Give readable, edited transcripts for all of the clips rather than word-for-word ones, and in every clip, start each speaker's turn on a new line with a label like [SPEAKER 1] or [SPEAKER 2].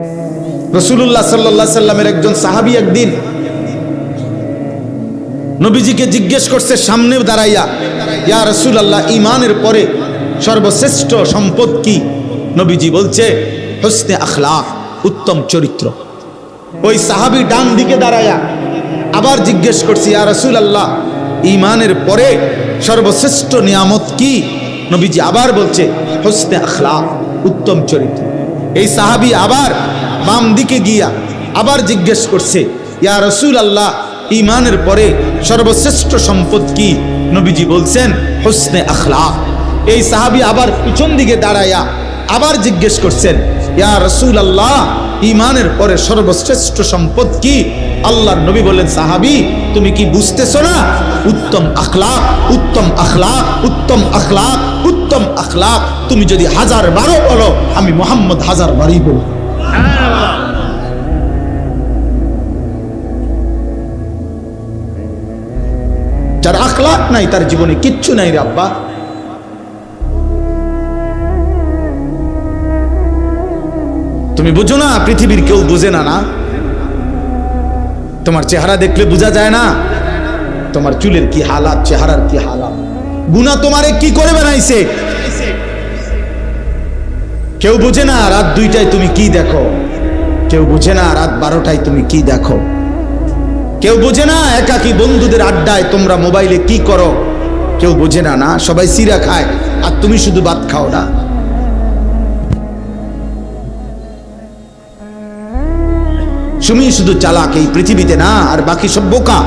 [SPEAKER 1] রাসূলুল্লাহ সাল্লাল্লাহু আলাইহি সাল্লামের একজন সাহাবী একদিন নবীজিকে জিজ্ঞেস করছে সামনে দাঁড়াইয়া, ইয়া রাসূলুল্লাহ, ঈমানের পরে সর্বশ্রেষ্ঠ সম্পদ কি? নবীজি বলছে হুসনে আখলাক, উত্তম চরিত্র। ওই সাহাবী ডান দিকে দাঁড়াইয়া আবার জিজ্ঞেস করছে, ইয়া রাসূলুল্লাহ, ঈমানের পরে সর্বশ্রেষ্ঠ নিয়ামত কি? নবীজি আবার বলছে হুসনে আখলাক, উত্তম চরিত্র। এই সাহাবী আবার বাম দিকে গিয়া আবার জিজ্ঞেস করছে, ইয়া রাসূলুল্লাহ, ঈমানের পরে সর্বশ্রেষ্ঠ সম্পদ কি? নবীজি বলছেন হুসনে আখলাক। এই সাহাবী আবার পিছন দিকে দাঁড়াইয়া আবার জিজ্ঞেস করছেন, ইয়া রাসূলুল্লাহ, ঈমানের পরে সর্বশ্রেষ্ঠ সম্পদ কি? আল্লাহর নবী বললেন, সাহাবী, তুমি কি বুঝতেছো না? উত্তম আখলাক, উত্তম আখলাক, উত্তম আখলাক, উত্তম আখলাক। তুমি যদি 1000 বারও বলো, আমি মুহাম্মদ 1000 বারই বলবো। যার আখলাক নাই তার জীবনে কিচ্ছু নাই রে আব্বা। তুমি বুঝো না, পৃথিবীর কেউ বুঝে না। না, তোমার চেহারা দেখলে বোঝা যায় না তোমার চুলের কি হালাত, চেহারার কি হালাত। গুনাহ তোমারে কি করে বানাইছে কেউ বুঝে না। রাত 2টায় তুমি কি দেখো, কেউ বুঝে না। রাত 12টায় তুমি কি দেখো, কেউ বোঝে না। একাকী বন্ধুদের আড্ডায় তোমরা মোবাইলে কি করো, কেউ বোঝে না। না, সবাই সিরা খায় আর তুমি শুধু ভাত খাও না। তুমি শুধু চালাক এই পৃথিবীতে, না আর বাকি সব বোকা।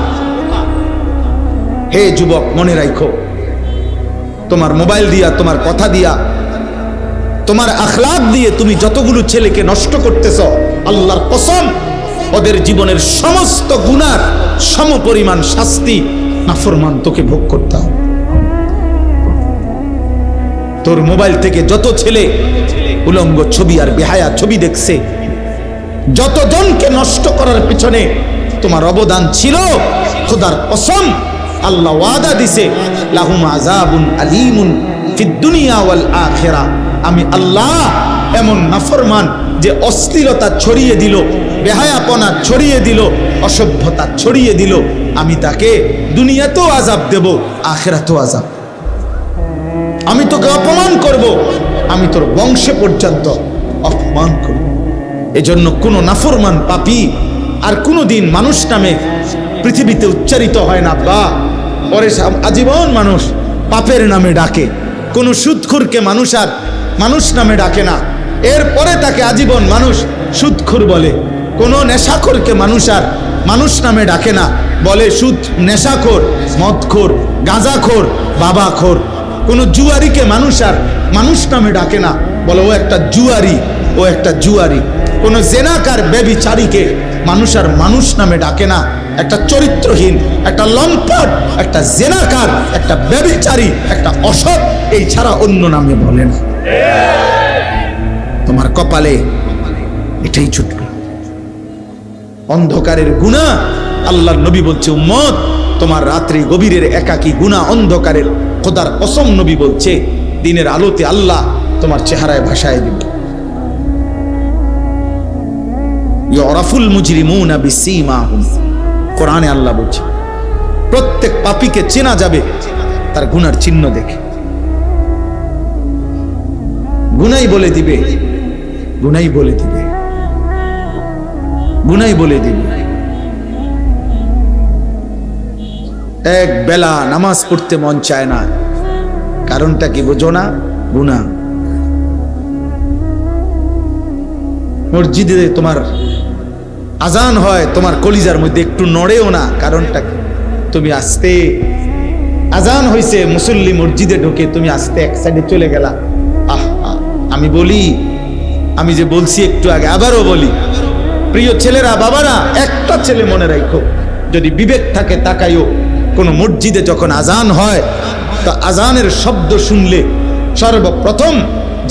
[SPEAKER 1] হে যুবক, মনে রাখো, তোমার মোবাইল দিয়া, তোমার কথা দিয়া, তোমার আখলাক দিয়ে তুমি যতগুলো ছেলেকে নষ্ট করতেছ, আল্লাহর কসম, ওদের জীবনের সমস্ত গুনার সমপরিমাণ শাস্তি নাফরমান তোকে ভোগ করতে হবে। তোর মোবাইল থেকে যত ছেলে উলঙ্গ ছবি আর বেহায়া ছবি দেখছে, যতজনকে নষ্ট করার পিছনে তোমার অবদান ছিল, খোদার কসম, আল্লাহ ওয়াদা দিছে, লাহুম আযাবুন আলীমুন ফিদ দুনিয়া ওয়াল আখিরা। আমি আল্লাহ এমন নাফরমান যে অশ্লীলতা ছড়িয়ে দিল, বেহায়াপনা ছড়িয়ে দিল, অসভ্যতা ছড়িয়ে দিল, আমি তাকে দুনিয়াতেও আযাব দেব, আখিরাতেও আযাব। আমি তোকে অপমান করব, আমি তোর বংশে পর্যন্ত অপমান করব। এজন্য কোনো নাফরমান পাপী আর কোনো দিন মানুষ নামে পৃথিবীতে উচ্চারিত হয় না। বা পরে আজীবন মানুষ পাপের নামে ডাকে। কোনো সুদখোরকে মানুষ আর মানুষ নামে ডাকে না, এরপরে তাকে আজীবন মানুষ সুদখোর বলে। কোনো নেশাখোরকে মানুষ আর মানুষ নামে ডাকে না, বলে সুদ, নেশাখোর, মদখোর, গাঁজাখোর, বাবাখোর। কোনো জুয়ারিকে মানুষ আর মানুষ নামে ডাকে না, বলে ও একটা জুয়ারি, ও একটা জুয়ারি। কোনো জেনাকার, ব্যভিচারীকে মানুষ আর মানুষ নামে ডাকে না। একটা চরিত্রহীন, একটা লম্পট, একটা জেনাকার, একটা ব্যভিচারী, একটা অসৎ, এই ছাড়া অন্য নামে বলে না। তোমার কপালে এটাই ছুটবে, অন্ধকারের গুনাহ। আল্লাহর নবী বলছে, উম্মত, তোমার রাত্রি গভীরের একাকী গুনাহ, অন্ধকারের, খোদার কসম নবী বলছে, দিনের আলোতে আল্লাহ তোমার চেহারায় ভাসায় দিবে। ইউরাফুল মুজরিমুনা বিসীমাহুম, কোরআনে আল্লাহ বলছে, প্রত্যেক পাপীকে চেনা যাবে তার গুনার চিহ্ন দেখে। গুনাই বলে দিবে, গুনাই বলে দিবে, গুনাই বলে দিবে। এক বেলা নামাজ পড়তে মন চায় না, কারণটা কি বোঝো না? গুনাহ। মসজিদে তোমার আজান হয়, তোমার কলিজার মধ্যে একটু নড়েও না, কারণটা কি? তুমি আস্তে, আজান হইছে, মুসল্লি মসজিদে ঢোকে, তুমি আস্তে এক সাইডে চলে গেলা। আমি বলি, আমি যে বলছি একটু আগে, আবারও বলি, প্রিয় ছেলেরা, বাবারা, একটা ছেলে মনে রাখো, যদি বিবেক থাকে তাকাইও, কোন মসজিদে যখন আজান হয়, তো আজানের শব্দ শুনলে সর্বপ্রথম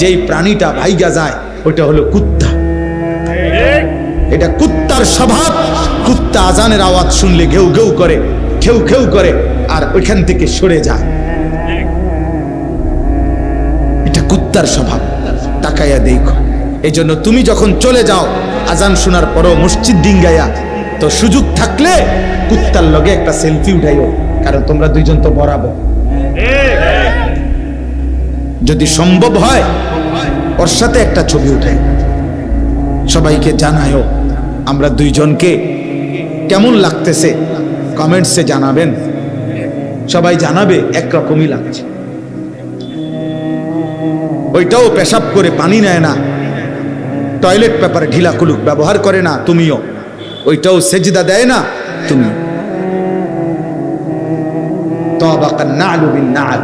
[SPEAKER 1] যেই প্রাণীটা ভাইগা যায় ওইটা হলো কুত্তা। এটা কুত্তার স্বভাব। কুত্তা আজানের আওয়াজ শুনলে ঘেউ ঘেউ করে, খেউ খেউ করে, আর ওইখান থেকে সরে যায়। এটা কুত্তার স্বভাব। তাকাইয়া দেখো, এই জন্য তুমি যখন চলে যাও আজান শোনার পরও মসজিদ ডিঙ্গাইয়া, তো সুযোগ থাকলে কুত্তার লগে একটা সেলফি উঠাইও, কারণ তোমরা দুইজন তো বরাবর। যদি সম্ভব হয় ওর সাথে একটা ছবি উঠাই, সবাইকে জানায়ও আমরা দুইজনকে কেমন লাগতেছে কমেন্টসে জানাবেন, সবাই জানাবে একরকমই লাগছে। ওইটাও পেশাব করে পানি নেয় না, টয়লেট পেপারে ঢিলা কুলুক ব্যবহার করে না তুমিও, ওইটাও সেজদা দেয় না তুমি। তাবাকান নালু বিন নাল,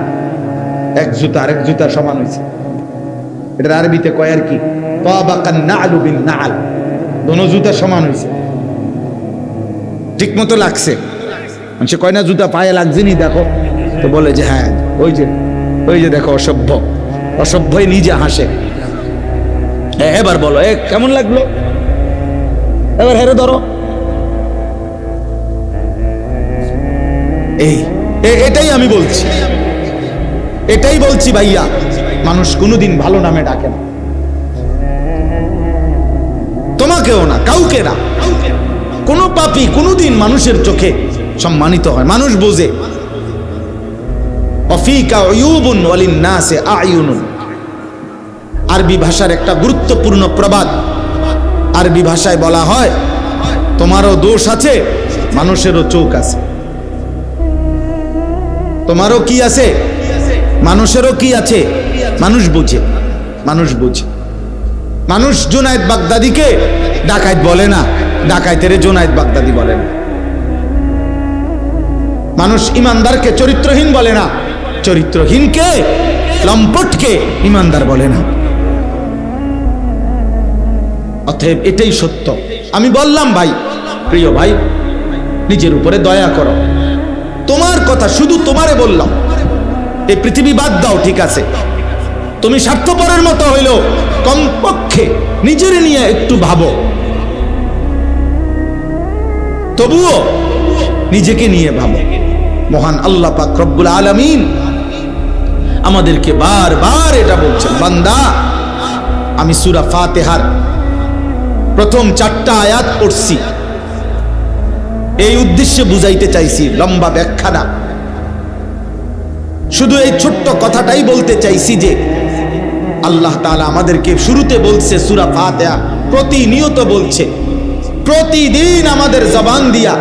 [SPEAKER 1] এক জুতা আরেক জুতা সমান হয়েছে, এটা আরবিতে কয় আর কি, তাবাকান নালু বিন নাল, দোনো জুতা সমান হয়েছে, ঠিক মতো লাগছে। মানুষ কয় না জুতা পায়ে লাগছে নি দেখো, তো বলে যে হ্যাঁ ওই যে দেখো অসভ্য, অসভ্যই নিজে হাসে। এবার বলো কেমন লাগলো, এবার হেরে ধরো। এটাই আমি বলছি, এটাই বলছি ভাইয়া, মানুষ কোনোদিন ভালো নামে ডাকে না, তোমাকেও না, কাউকে না। কোন পাপী কোনোদিন মানুষের চোখে সম্মানিত হয়, মানুষ বোঝে। অফিকা উয়ুবুন ওয়ালিন্নাসি আয়ুনুন, আরবি ভাষার একটা গুরুত্বপূর্ণ প্রবাদ। আরবি ভাষায় বলা হয় তোমারও দোষ আছে, মানুষেরও চোখ আছে। তোমারও কি আছে, মানুষেরও কি আছে, মানুষ বুঝে, মানুষ বুঝে। মানুষ জুনায়েদ বাগদাদিকে ডাকাইত বলে না, ডাকাইতের জুনায়েদ বাগদাদি বলে না। মানুষ ইমানদারকে চরিত্রহীন বলে না, চরিত্রহীনকে লম্পটকে ইমানদার বলে না। অতএব এটাই সত্য। আমি বললাম ভাই, প্রিয় ভাই, নিজের উপরে দয়া করো। তোমার কথা শুধু তোমারে বললাম, এই পৃথিবী বাদ দাও, ঠিক আছে, তুমি স্বার্থপরের মতো হইল কমপক্ষে নিজের নিয়ে একটু ভাবো, তবুও নিজেকে নিয়ে ভাবো। মহান আল্লাহ পাক রব্বুল আলামিন আমাদেরকে বারবার এটা বলছেন, বান্দা আমি সূরা ফাতিহার প্রথম 4টা আয়াত পড়ছি, এই উদ্দেশ্যে বুঝাইতে চাইছি, লম্বা ব্যাখ্যা না, শুধু এই ছোট্ট কথাটাই বলতে চাইছি যে আল্লাহ তাআলা আমাদেরকে শুরুতে বলছে সূরা ফাতিহা, প্রতিনিয়ত বলছে, প্রতিদিন আমাদের জবান দিয়া,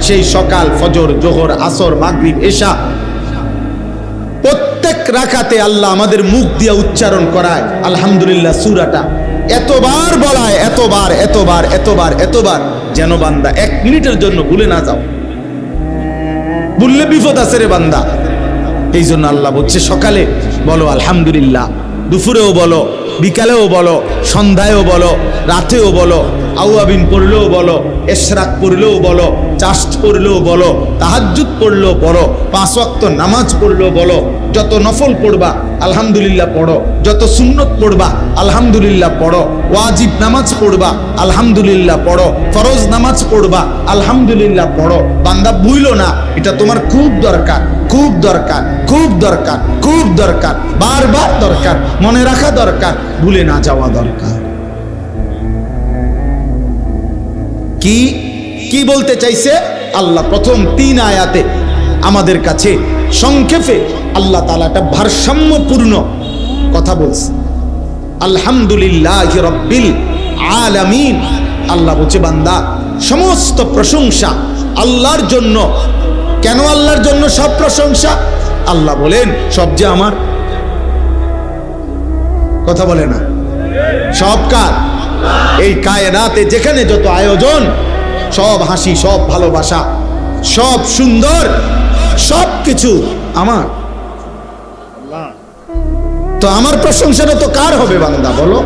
[SPEAKER 1] সেই সকাল, ফজর, জোহর, আসর, মাগরিব, এশা, প্রত্যেক রাকাতে আল্লাহ আমাদের মুখ দিয়া উচ্চারণ করায় আলহামদুলিল্লাহ সূরাটা। এতবার বলায়, এতবার, যেন বান্দা 1 মিনিটের জন্য ভুলে না যাও। ভুললে বিপদ আছে রে বান্দা। এই জন্য আল্লাহ বলছে সকালে বলো আলহামদুলিল্লাহ, দুপুরেও বলো, বিকালেও বলো, সন্ধ্যায়ও বলো, রাতেও বলো, আউয়াবিন পড়লেও বলো, ইশরাক পড়লেও বলো, চাষ্ট পড়লেও বলো, তাহাজ্জুদ পড়লেও পড়ো, 5 ওয়াক্ত নামাজ পড়লেও বলো, যত নফল পড়বা আলহামদুলিল্লাহ পড়ো, যত সুন্নত পড়বা আলহামদুলিল্লাহ পড়ো, ওয়াজিব নামাজ পড়বা আলহামদুলিল্লাহ পড়ো, ফরজ নামাজ পড়বা আলহামদুলিল্লাহ পড়ো। বান্দা ভুইলো না, এটা তোমার খুব দরকার, খুব দরকার, খুব দরকার, খুব দরকার, বারবার দরকার, মনে রাখা দরকার, ভুলে না যাওয়া দরকার। কি বলতে চাইছে আল্লাহ প্রথম 3 আয়াতে আমাদের কাছে সংক্ষেপে আল্লাহ তাআলা একটা ভারসাম্যপূর্ণ কথা বলছে। আলহামদুলিল্লাহি রাব্বিল আলামিন, আল্লাহ বলছে বান্দা সমস্ত প্রশংসা আল্লাহর জন্য। কেন আল্লাহর জন্য সব প্রশংসা? আল্লাহ বলেন সব যে আমার, কথা বলে না, সব কার? এই কায়নাতে যেখানে যত আয়োজন, সব হাসি, সব ভালোবাসা, সব সুন্দর, সব কিছু আমার। তো আমার প্রশংসাটা তো কার হবে বান্দা বলো?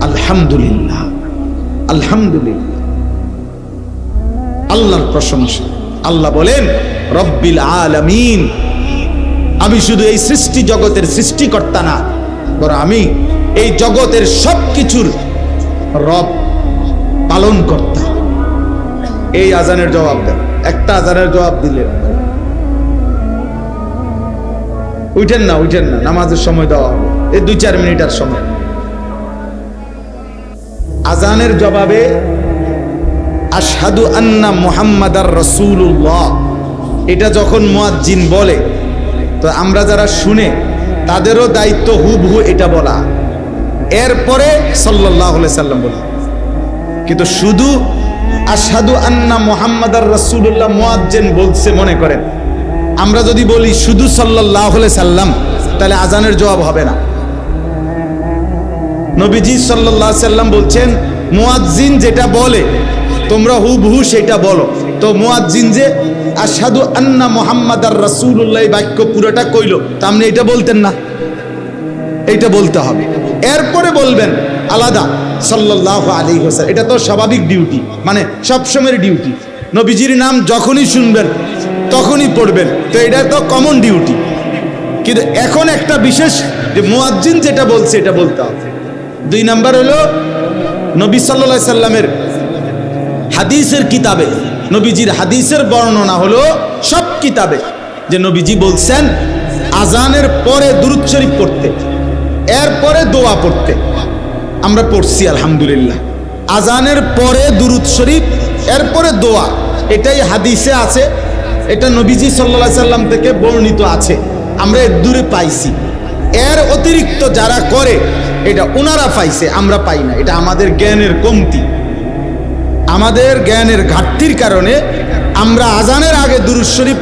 [SPEAKER 1] আলহামদুলিল্লাহ, আলহামদুলিল্লাহ, আল্লাহর প্রশংসা। আল্লাহ বলেন রব্বিল আলামিন, আমি শুধু এই সৃষ্টি জগতের সৃষ্টিকর্তা না, বরং আমি এই জগতের সব কিছুর রব, পালন কর্তা। এই আজানের জবাব দেন, একটা আজানের জবাব দিলে উঠেন না, নামাজের সময় দেওয়া হবে, এই 2-4 মিনিটের সময়। আজানের জবাবে আশহাদু আন্না মুহাম্মাদার রাসূলুল্লাহ, এটা যখন মুয়াজ্জিন বলে তো আমরা যারা শুনে তাদেরও দায়িত্ব হুবহু এটা বলা, এরপরে সাল্লাল্লাহু আলাইহি সাল্লাম বলে। কিন্তু শুধু আশহাদু আন্না মুহাম্মাদার রাসূলুল্লাহ মুয়াজ্জিন বলছে মনে করেন, আমরা যদি বলি শুধু সাল্লাল্লাহু আলাইহি সাল্লাম, তাহলে আজানের জবাব হবে না। নবীজি সাল্লাল্লাহু আলাইহি সাল্লাম বলছেন মুয়াজ্জিন যেটা বলে তোমরা হুবহু সেটা বলো। তো মুয়াজ্জিন যে আশহাদু আন্না মুহাম্মাদার রাসূলুল্লাহ বাক্য পুরোটা কইলো, তা আপনি এটা বলতেন না, এইটা বলতে হবে, এরপরে বলবেন আলাদা সাল্লাল্লাহু আলাইহি ওয়াসাল্লাম। এটা তো স্বাভাবিক ডিউটি, মানে সবসময়ের ডিউটি। নবীজির নাম যখনই শুনবেন তখনই পড়বেন, তো এটা তো কমন ডিউটি। কিন্তু এখন একটা বিশেষ, যে মুয়াজ্জিন যেটা বলছে এটা বলতে হবে। 2 নাম্বার হলো নবী সাল্লাল্লাহু আলাইহি সাল্লামের হাদিসের কিতাবে, নবীজির হাদিসের বর্ণনা হলো সব কিতাবে, যে নবীজি বলছেন আজানের পরে দুরূদ শরীফ পড়তে, এরপরে দোয়া পড়তে। আমরা পড়ছি আলহামদুলিল্লাহ। আজানের পরে দুরূদ শরীফ, এরপরে দোয়া, এটাই হাদিসে আছে, এটা নবীজি সাল্লাল্লাহু আলাইহি সাল্লাম থেকে বর্ণিত আছে, আমরা এর দূরে পাইছি। এর অতিরিক্ত যারা করে এটা ওনারা পাইছে, আমরা পাই না। এটা আমাদের জ্ঞানের কমতি, আমাদের জ্ঞানের ঘাটতির কারণে আমরা আজানের আগে দুরূদ শরীফ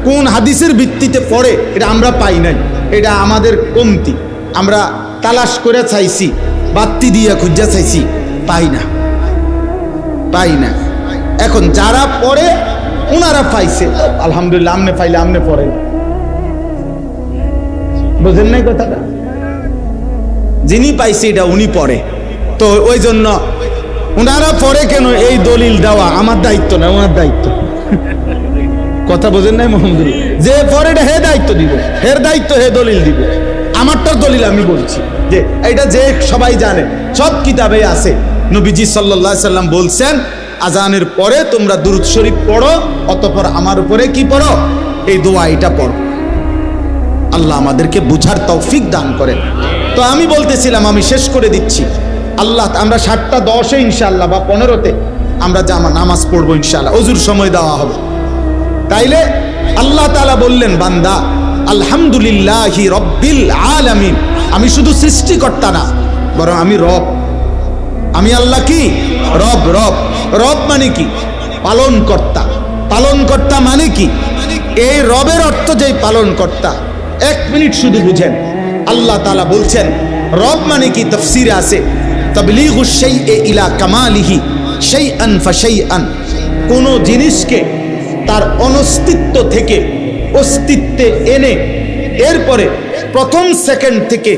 [SPEAKER 1] কোন হাদিসের ভিত্তিতে পড়ে এটা আমরা পাই নাই। এটা আমাদের কমতি, আমরা তালাশ করে চাইছি, বাত্তি দিয়ে খুঁজা চাইছি, পাই না, পাই না। এখন যারা পড়ে ওনারা পাইছে, আলহামদুলিল্লাহ। আমনে পাইলে আমনে পড়ে, বুঝেন নাই কথাটা? যিনি পাইছে এটা উনি পড়ে, তো ওই জন্য ওনারা পড়ে কেন এই দলিল দেওয়া আমার দায়িত্ব না, ওনার দায়িত্ব। কথা বোঝেন নাই? মোহাম্মদুল যে পড়ে এটা হে দায়িত্ব দিব, হের দায়িত্ব হে দলিল দিব। আমারটার দলিল আমি বলছি যে এটা যে সবাই জানে, সব কিতাবে আছে। নবীজি সাল্লাল্লাহু আলাইহি সাল্লাম বলছেন আজানের পরে তোমরা দুরূদ শরীফ পড়ো, অতঃপর আমার উপরে কি পড়ো? এই দোয়া এটা পড়ো। আল্লাহ আমাদেরকে বুঝার তৌফিক দান করেন। তো আমি বলতেছিলাম, আমি শেষ করে দিচ্ছি। আল্লাহ, আমরা 7:10 ইনশাআল্লাহ বা 15-তে আমরা নামাজ পড়বো ইনশাআল্লাহ, ওযুর সময় দেওয়া হবে। তাইলে আল্লাহ তাআলা বললেন, বান্দা আলহামদুলিল্লাহি রব্বিল আলামিন, আমি শুধু সৃষ্টিকর্তা না, বরং আমি রব। আমি আল্লাহ কি? রব। রব রব মানে কি? পালন কর্তা। পালন কর্তা মানে কি? এই রবের অর্থ যেই পালন কর্তা। 1 মিনিট শুধু বুঝেন। আল্লাহ তাআলা বলছেন রব মানে কি? তাফসীরে আছে তাবলীগুশ শাইই ইলা কামালিহি শাইআন ফাশাইআন, কোন জিনিসকে তার অনস্তিত্ব থেকে অস্তিত্বে এনে এরপরে প্রথম সেকেন্ড থেকে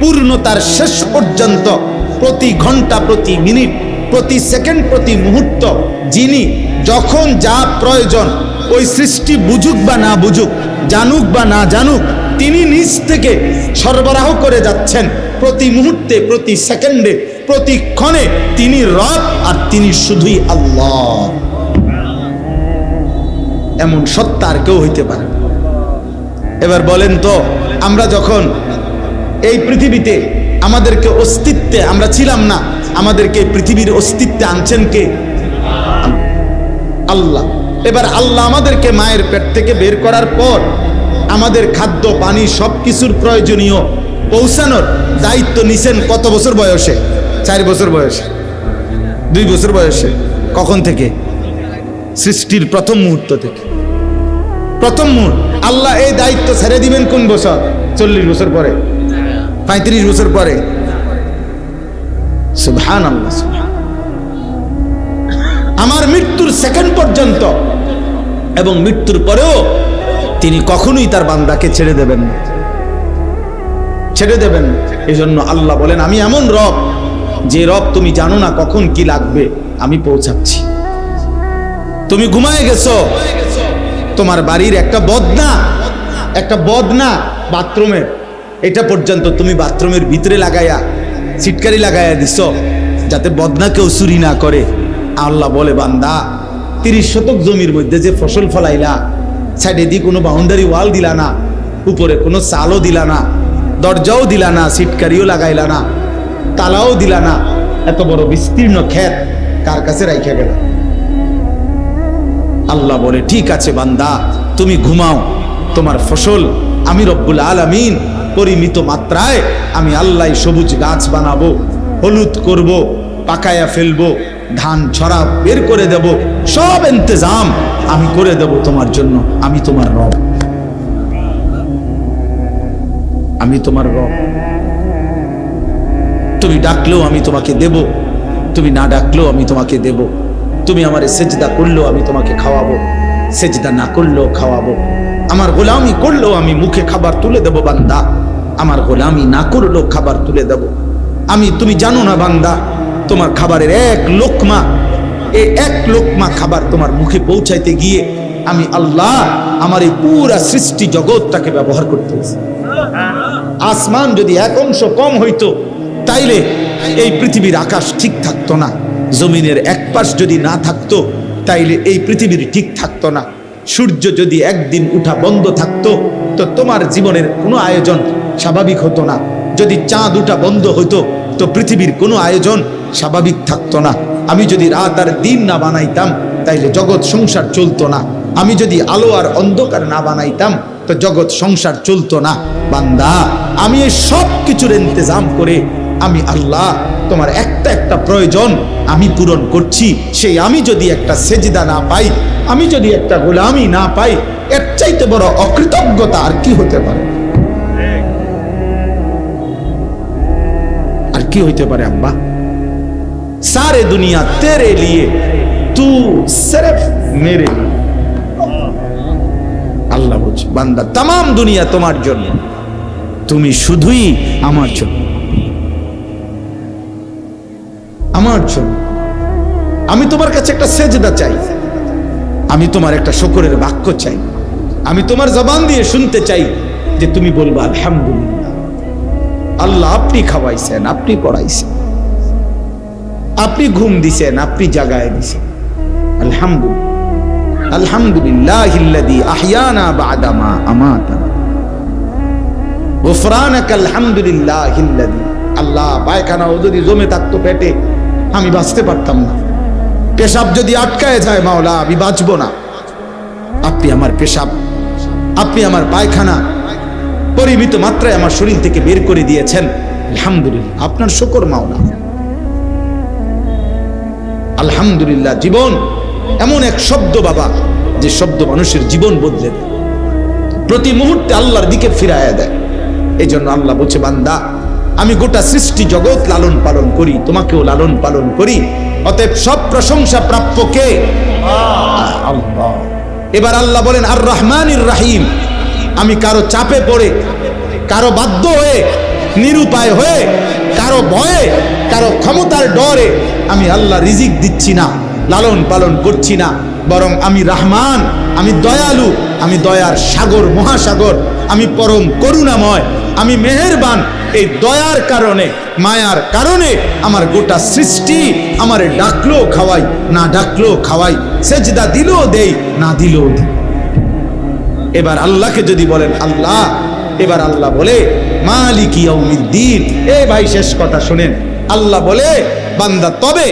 [SPEAKER 1] পূর্ণতার শেষ পর্যন্ত প্রতি ঘন্টা, প্রতি মিনিট, প্রতি সেকেন্ড, প্রতি মুহূর্ত যিনি যখন যা প্রয়োজন ওই সৃষ্টি বুঝুক বা না বুঝুক, জানুক বা না জানুক, তিনি নিজ থেকে সরবরাহ করে যাচ্ছেন প্রতি মুহূর্তে, প্রতি সেকেন্ডে, প্রতি ক্ষণে। তিনি রব, আর তিনি শুধুই আল্লাহ। এমন সত্তা আর কেউ হইতে পারে? এবার বলেন তো, আমরা যখন এই পৃথিবীতে আমাদেরকে অস্তিত্বে আমরা ছিলাম না, আমাদেরকে পৃথিবীর অস্তিত্বে আনছেন কে? আল্লাহ। এবার আল্লাহ আমাদেরকে মায়ের পেট থেকে বের করার পর আমাদের খাদ্য পানি সবকিছুর প্রয়োজনীয় পৌঁছানোর দায়িত্ব নিছেন কত বছর বয়সে? 4 বছর বয়সে, 2 বছর বয়সে। কখন থেকে? সৃষ্টির প্রথম মুহূর্ত থেকে। প্রথম মুহূর্ত। আল্লাহ এই দায়িত্ব ছেড়ে দিবেন কোন বছর? 40 বছর পরে, 35 বছর পরে। সুবহানাল্লাহ। আমার মৃত্যুর সেকেন্ড পর্যন্ত এবং মৃত্যুর পরেও তিনি কখনোই তার বান্দাকে ছেড়ে দেবেন না, ছেড়ে দেবেন না। এই জন্য আল্লাহ বলেন, আমি এমন রব, যে রব তুমি জানো না কখন কি লাগবে, আমি পৌঁছাচ্ছি। তুমি ঘুমায় গেছো, তোমার বাড়ির একটা বদনা বাথরুমের, এটা পর্যন্ত তুমি বাথরুমের ভিতরে লাগাইয়া সিটকারি লাগাইয়া দিছ, যাতে বদনা কেউ চুরি না করে। আল্লাহ বলে, বান্দা 30 শতক জমির মধ্যে যে ফসল ফলাইলা, সাইডে দিয়ে কোনো বাউন্ডারি ওয়াল দিলা না, উপরে কোনো চালও দিলা না, দরজাও দিলা না, সিটকারিও লাগাইলা না, তালাও দিলা না, এত বড় বিস্তীর্ণ ক্ষেত কার কাছে রাইখা গেল? আল্লাহ বলে ঠিক আছে বান্দা, তুমি ঘুমাও, তোমার ফসল আমি রব্বুল আলামিন পরিমিত মাত্রায় আমি আল্লাহ সবুজ গাছ বানাবো, হলুদ করব, পাকায়া ফেলবো, ধান ছড়া বের করে দেব, সব ইন্তজাম আমি করে দেব তোমার জন্য। আমি তোমার রব, আমি তোমার রব। তুমি ডাকলেও আমি তোমাকে দেব, তুমি না ডাকলেও আমি তোমাকে দেব। তুমি আমারে সেজদা করলেও আমি তোমাকে খাওয়াবো, সেজদা না করলেও খাওয়াবো। আমার গোলামি করলেও আমি মুখে খাবার তুলে দেব বান্দা, আমার গোলামি না করলেও খাবার তুলে দেব আমি। তুমি জানো না বান্দা, তোমার খাবারের এক লোকমা, এই এক লোকমা খাবার তোমার মুখে পৌঁছাইতে গিয়ে আমি আল্লাহ আমার এই পুরা সৃষ্টি জগৎটাকে ব্যবহার করতেছি। আসমান যদি এক অংশ কম হইতো তাইলে এই পৃথিবীর আকাশ ঠিক থাকতো না, জমিনের এক পাশ যদি না থাকতো তাইলে এই পৃথিবীর ঠিক থাকতো না। সূর্য যদি একদিন উঠা বন্ধ থাকতো তো তোমার জীবনের কোনো আয়োজন স্বাভাবিক হতো না। যদি চাঁদ উঠা বন্ধ হতো তো পৃথিবীর কোনো আয়োজন স্বাভাবিক থাকতো না। আমি যদি রাত আর দিন না বানাইতাম তাইলে জগৎ সংসার চলতো না। আমি যদি আলো আর অন্ধকার না বানাইতাম তো জগৎ সংসার চলতো না। বান্দা, আমি এই সব কিছুর ইন্তজাম করে আমি আল্লাহ তোমার একটা একটা প্রয়োজন আমি পূরণ করছি। সেই আমি যদি একটা সেজদা না পাই, আমি যদি একটা গোলামি না পাই, এর চাইতে বড় অকৃতজ্ঞতা আর কি হতে পারে? আর কি হইতে পারে আম্মা? सारे दुनिया तेरे लिए, तू सिर्फ मेरे लिए। আল্লাহ বলছে বান্দা तमाम দুনিয়া তোমার জন্য, তুমি শুধুই আমার জন্য, আমার জন্য। আমি তোমার কাছে একটা সেজদা চাই, আমি তোমার একটা শুকরের বাক্য চাই, আমি তোমার জবান দিয়ে শুনতে চাই যে তুমি বলবা আলহামদুলিল্লাহ। আল্লাহ আপনি খাওয়াইছেন, আপনি পড়াইছেন, আপনি ঘুম দিছেন, আপনি জাগায় দিছেন, আলহামদুলিল্লাহ। আলহামদুলিল্লাহিল্লাযী আহইয়ানা বা'দা মা আমাতানা, গুফরানাকা আলহামদুলিল্লাহিল্লাযী। আল্লাহ, পায়খানাও যদি জমে থাকতো পেটে আমি বাঁচতে পারতাম না, পেশাব যদি আটকায় যায় মাওলা আমি বাঁচবো না। আপনি আমার পেশাব, আপনি আমার পায়খানা পরিমিত মাত্রায় আমার শরীর থেকে বের করে দিয়েছেন, আলহামদুলিল্লাহ। আপনার শুকর মাওলা। আলহামদুলিল্লাহ জীবন এমন এক শব্দ বাবা, যে শব্দ মানুষের জীবন বদলে দেয়, প্রতি মুহূর্তে আল্লাহর দিকে ফিরাইয়া দেয়। এই জন্য আল্লাহ বলছে বান্দা, আমি গোটা সৃষ্টি জগৎ লালন পালন করি, তোমাকেও লালন পালন করি, অতএব সব প্রশংসা প্রাপ্য কে? আল্লাহ। এবার আল্লাহ বলেন আর রহমানির রাহিম। আমি কারো চাপে পড়ে, কারো বাধ্য হয়ে, নিরুপায় হয়ে, কারো ভয়ে, কারো ক্ষমতার ডরে আমি আল্লাহ রিজিক দিচ্ছি না, লালন পালন করছি না, বরং আমি রহমান, আমি দয়ালু, আমি দয়ার সাগর, মহাসাগর, আমি পরম করুণাময়, আমি মেহেরবান। এই দয়ার কারণে, মায়ার কারণে আমার গোটা সৃষ্টি আমারে ডাকলো খাওয়াই, না ডাকলো খাওয়াই, সেজদা দিলেও দেই, না দিলেও দেই। এবার আল্লাহকে যদি বলেন আল্লাহ, এবার আল্লাহ বলে মালিক ইয়াউমিদ্দিন। এ ভাই শেষ কথা শুনেন, আল্লাহ বলে বান্দা তবে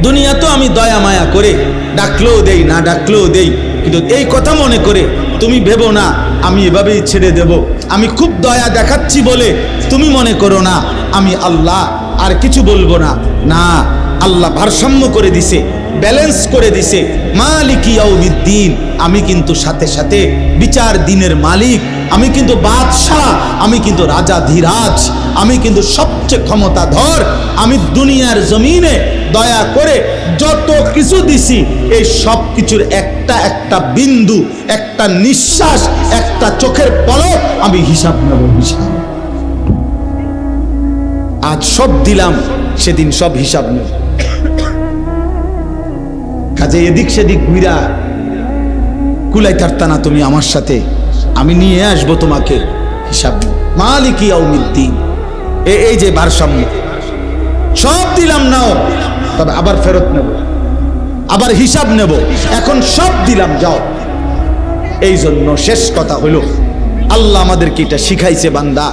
[SPEAKER 1] দুনিয়া তো আমি দয়া মায়া করে ডাকলেও দেই, না ডাকলেও দেই, কিন্তু এই কথা মনে করে তুমি ভেবো না আমি এভাবেই ছেড়ে দেব, আমি খুব দয়া দেখাচ্ছি বলে তুমি মনে করো না আমি আল্লাহ আর কিছু বলবো না। না, আল্লাহ ভারসাম্য করে দিছে, ব্যালেন্স করে দিছে। মালিক ইয়াউমিদ্দিন, আমি কিন্তু সাথে সাথে বিচার দিনের মালিক, আমি কিন্তু বাদশাহ, আমি কিন্তু রাজাধিরাজ, আমি কিন্তু সবচেয়ে ক্ষমতাধর। আমি দুনিয়ার জমিনে দয়া করে যত কিছু দিছি, এই সব কিছুর একটা একটা বিন্দু, একটা নিঃশ্বাস, একটা চোখের পলক আমি হিসাব নেব, হিসাব। আজ সব দিলাম, সেদিন সব হিসাব নেব। কাজে এদিক সেদিক ঘুরা কুলাই থাকতা না তুমি আমার সাথে, আমি নিয়ে আসবো তোমাকে হিসাব। মালিক ইয়াউমিদ্দিন, এই যে ভারসাম্য, সব দিলাম নাও, তবে আবার ফেরত নেব, আবার হিসাব নেব। এখন সব দিলাম, যাও। এই জন্য শেষ কথা হলো আল্লাহ আমাদেরকে এটা শিখাইছে বান্দা,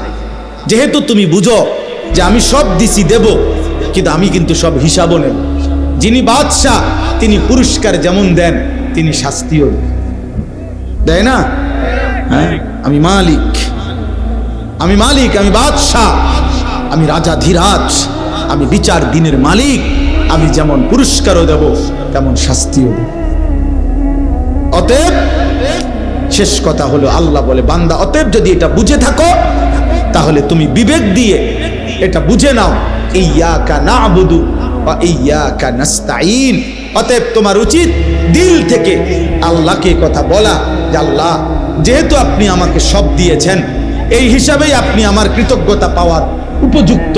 [SPEAKER 1] যেহেতু তুমি বুঝো যে আমি সব দিছি দেব, কিন্তু আমি কিন্তু সব হিসাবও নেব। যিনি বাদশাহ তিনি পুরস্কার যেমন দেন তিনি শাস্তিও দেয় না? হ্যাঁ, আমি মালিক, আমি মালিক, আমি বাদশাহ, আমি রাজাধিরাজ, আমি বিচার দিনের মালিক। আমি যেমন পুরস্কারও দেব তেমন শাস্তিও দেব। অতএব শেষ কথা হলো, আল্লাহ বলে বান্দা অতএব যদি এটা বুঝে থাকো তাহলে তুমি বিবেক দিয়ে এটা বুঝে নাও, ইয়্যাকা না'বুদু ওয়া ইয়্যাকা নাস্তাঈন। অতএব তোমার উচিত দিল থেকে আল্লাহকে কথা বলা যে আল্লাহ, যেহেতু আপনি আমাকে সব দিয়েছেন, এই হিসাবেই আপনি আমার কৃতজ্ঞতা পাওয়ার উপযুক্ত।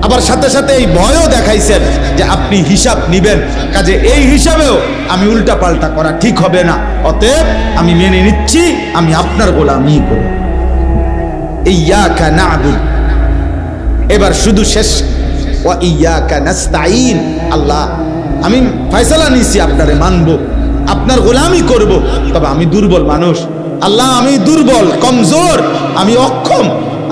[SPEAKER 1] আবার সাথে সাথে এই ভয়ও দেখাইছেন যে আপনি হিসাব নিবেন, কাজে এই হিসাবেও আমি উল্টা পাল্টা করা ঠিক হবে না। অতএব আমি মেনে নিচ্ছি, আমি আপনার গোলামি করব। ইয়্যাকা না'বুদু, এবার শুধু শেষ, ওয়া ইয়্যাকা নাস্তাঈন। আল্লাহ, আমি ফয়সালা নিছি আপনারে মানব, আপনার গোলামি করব, তবে আমি দুর্বল মানুষ। আল্লাহ, আমি দুর্বল, কমজোর, আমি অক্ষম,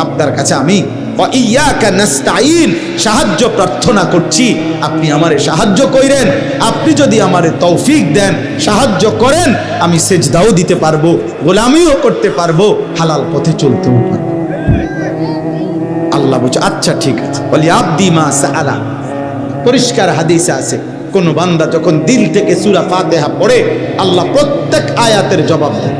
[SPEAKER 1] আপনার কাছে আমি ওয়া ইয়্যাকা নাস্তাঈন সাহায্য প্রার্থনা করছি, আপনি আমারে সাহায্য কইরেন। আপনি যদি আমারে তৌফিক দেন, সাহায্য করেন, আমি সেজদাও দিতে পারবো, গোলামিও করতে পারবো, হালাল পথে চলতেও পারবো। আল্লাহ বলছে আচ্ছা ঠিক আছে। বলি আব্দি মা সাআলা, পরিষ্কার হাদিসে আছে কোন বান্দা যখন দিল থেকে সূরা ফাতিহা পড়ে আল্লাহ প্রত্যেক আয়াতের জবাব দেন।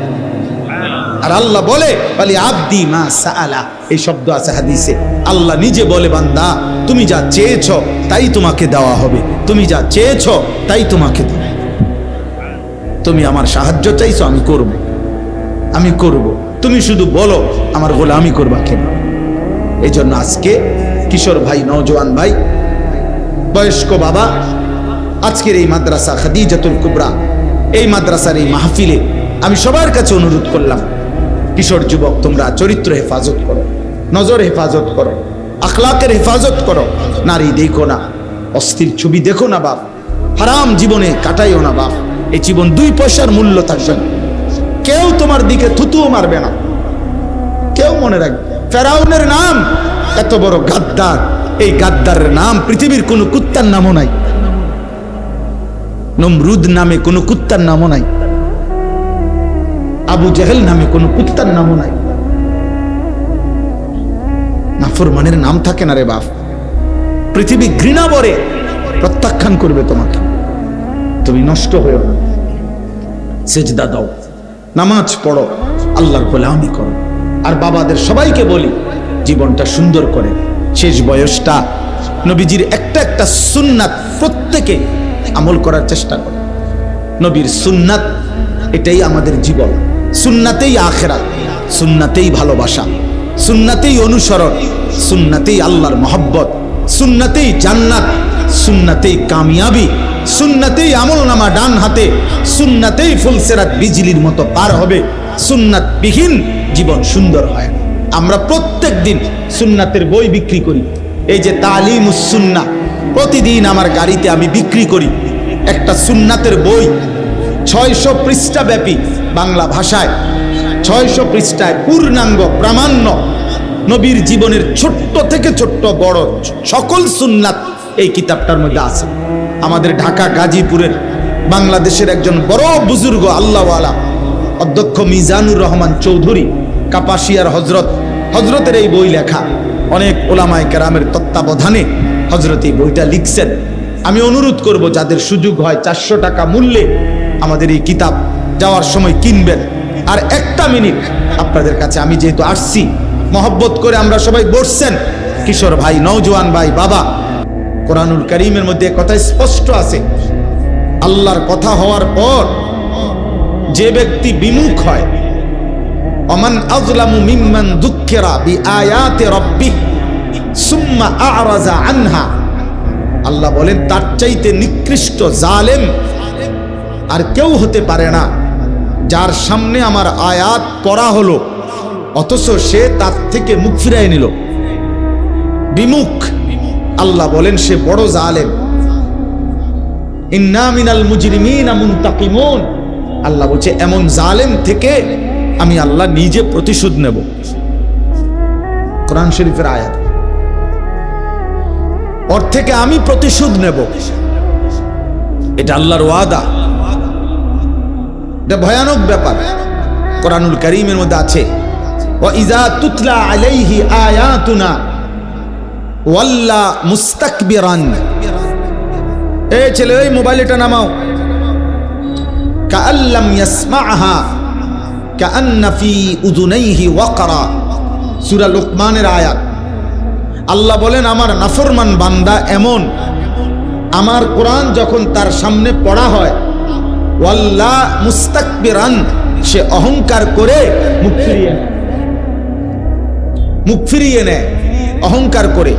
[SPEAKER 1] আর আল্লাহ বলে বলি আব্দি মা সাআলা, এই শব্দ আছে হাদিসে। আল্লাহ নিজে বলে বান্দা তুমি যা চেয়েছো তাই তোমাকে দেওয়া হবে, তুমি যা চেয়েছো তাই তোমাকে দেব। তুমি আমার সাহায্য চাইছো, আমি করব, আমি করব, তুমি শুধু বলো আমার গোলামি করবা কেন। এই জন্য আজকে কিশোর ভাই, নওজোয়ান ভাই, বয়স্ক বাবা, আজকের এই মাদ্রাসা খাদিজাতুল কুবরা, এই মাদ্রাসার এই মাহফিলে আমি সবার কাছে অনুরোধ করলাম, কিশোর যুবক তোমরা চরিত্র হেফাজত করো, নজর হেফাজত করো, আখলাকের হেফাজত করো। নারী দেখো না, অস্থির ছবি দেখো না বাপ, হারাম জীবনে কাটাইও না বাপ। এই জীবন 2 পয়সার মূল্য থাকবে না, কেউ তোমার দিকে থুতুও মারবে না, কেউ মনে রাখবে। ফেরাউনের নাম এত বড় গাদ্দার, এই গাদ্দারের নাম পৃথিবীর কোন কুত্তার নামও নাই, নমরুদ নামে কোন কুত্তার নামও নাই, আবু জেহেল নামে কোন কুত্তার নামও নাই। নাফরমানের নাম থাকে না রে বাপ। পৃথিবী ঘৃণা ভরে প্রত্যাখ্যান করবে তোমাকে। তুমি নষ্ট হয়েও না, সেজদা দাও, নামাজ পড়ো, আল্লাহর গোলামি করো। আর বাবাদের সবাইকে বলি জীবনটা সুন্দর করে, শেষ বয়সটা নবীজির একটা একটা সুন্নাত প্রত্যেকে আমল করার চেষ্টা করো। নবীর সুন্নাত, এটাই আমাদের জীবন। সুন্নাতেই আখিরাত, সুন্নাতেই ভালোবাসা, সুন্নাতেই অনুসরণ, সুন্নাতেই আল্লাহর মহব্বত, সুন্নাতেই জান্নাত, সুন্নাতেই কামিয়াবি, সুন্নাতেই আমলনামা ডান হাতে, সুন্নাতেই ফুলসেরাত বিজলির মতো পার হবে। সুন্নাত বিহীন জীবন সুন্দর হয়। আমরা প্রত্যেক দিন সুন্নাতের বই বিক্রি করি। এই যে তালিমুস সুন্নাহ, প্রতিদিন আমার গাড়িতে আমি বিক্রি করি একটা সুন্নাতের বই, 600 পৃষ্ঠা ব্যাপী, বাংলা ভাষায় 600 পৃষ্ঠায় পূর্ণাঙ্গ প্রামাণ্য নবীর জীবনের ছোট্ট থেকে ছোট্ট বড় সকল সুন্নাত এই কিতাবটার মধ্যে আছে। আমাদের ঢাকা গাজীপুরের বাংলাদেশের একজন বড় বুজুর্গ আল্লাহওয়ালা অধ্যক্ষ মিজানুর রহমান চৌধুরী কাপাসিয়ার হজরতের এই বই লেখা। অনেক ওলামায়ে কেরামের তত্ত্বাবধানে হজরত এই বইটা লিখছেন। আমি অনুরোধ করব যাদের সুযোগ হয় 400 টাকা মূল্যে আমাদের এই কিতাব যাওয়ার সময় কিনবেন। আর একটা মিনিট আপনাদের কাছে, আমি যেহেতু আসছি মহব্বত করে, আমরা সবাই বসছেন, কিশোর ভাই, নওজোয়ান ভাই, বাবা, কোরআনুল কারীমের মধ্যে কথা স্পষ্ট আছে, আল্লাহর কথা হওয়ার পর যে ব্যক্তি বিমুখ হয়, ওমান আযলামু মিম্মান যুক্কিরা বিআয়াতি রাব্বিহ সুম্মা আ'রাযা আনহা, আল্লাহ বলেন তার চাইতে নিকৃষ্ট জালেম আর কেউ হতে পারে না, যার সামনে আমার আয়াত পড়া হলো অথচ সে তার থেকে মুখ ফিরাই নিল, বিমুখ। আল্লাহ বলেন সে বড় জালেম। ইন্না মিনাল মুজরিমিনা মুনতাকিমুন, আল্লাহ বলছে এমন জালেম থেকে আমি আল্লাহ নিজে প্রতিশোধ নেব। কোরআন শরীফের আয়াত। ওর থেকে আমি প্রতিশোধ নেব। এটা আল্লাহর ওয়াদা। এটা ভয়ানক ব্যাপার। কোরআনুল কারীমের মধ্যে আছে, ওয়া ইযা তুতলা আলাইহি আয়াতুনা ওয়াল্লা মুস্তাকবিরান। এই ছেলে, ওই মোবাইলটা নামাও। কাআল্লাম ইয়াসমাআহা কাআন্না ফি উযুনাইহি ওয়াকরা। সূরা লুকমানের আয়াত। আল্লাহ বলেন, আমার নাফরমান বান্দা এমন, আমার কোরআন যখন তার সামনে পড়া হয়, ওয়াল্লা মুস্তাকবিরান, সে অহংকার করে মুখ ফিরিয়ে নেয়, অহংকার করে।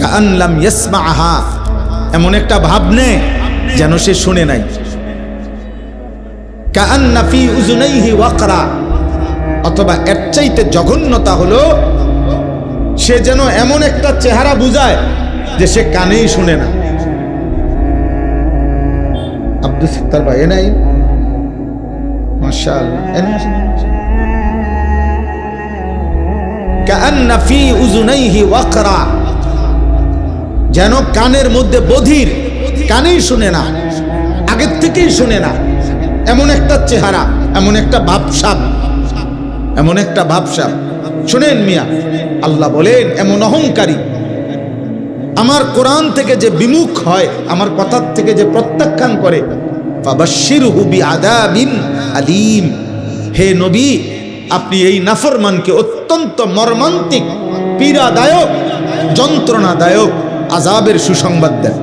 [SPEAKER 1] কাআল্লাম ইয়াসমাআহা, এমন একটা ভাব নেয় যেন সে শুনে নাই। কাআন্না ফি উযুনাইহি ওয়াকরা, অথবা এর চাইতে জঘন্যতা হলো সে যেন এমন একটা চেহারা বুঝায় যে সে কানেই শুনে না। আব্দুল সত্তার ভাই নাই, মাশাআল্লাহ। কাআন্না ফি উযুনাইহি ওয়াকরা, যেন কানের মধ্যে বধির, কানেই শুনে না, আগের থেকেই শুনে না, এমন একটা চেহারা, এমন একটা ভাবসাব, এমন একটা ভাবসাব। শুনেন মিয়া, আল্লাহ বলেন এমন অহংকারী, আমার কোরআন থেকে যে বিমুখ হয়, আমার কথার থেকে যে প্রত্যাখ্যান করে, ফাবাশশিরহু বিআযাবিন আলীম। হে নবী, আপনি এই নাফরমানকে অত্যন্ত মর্মান্তিক, পীড়াদায়ক, যন্ত্রণাদায়ক আযাবের সুসংবাদ দেন।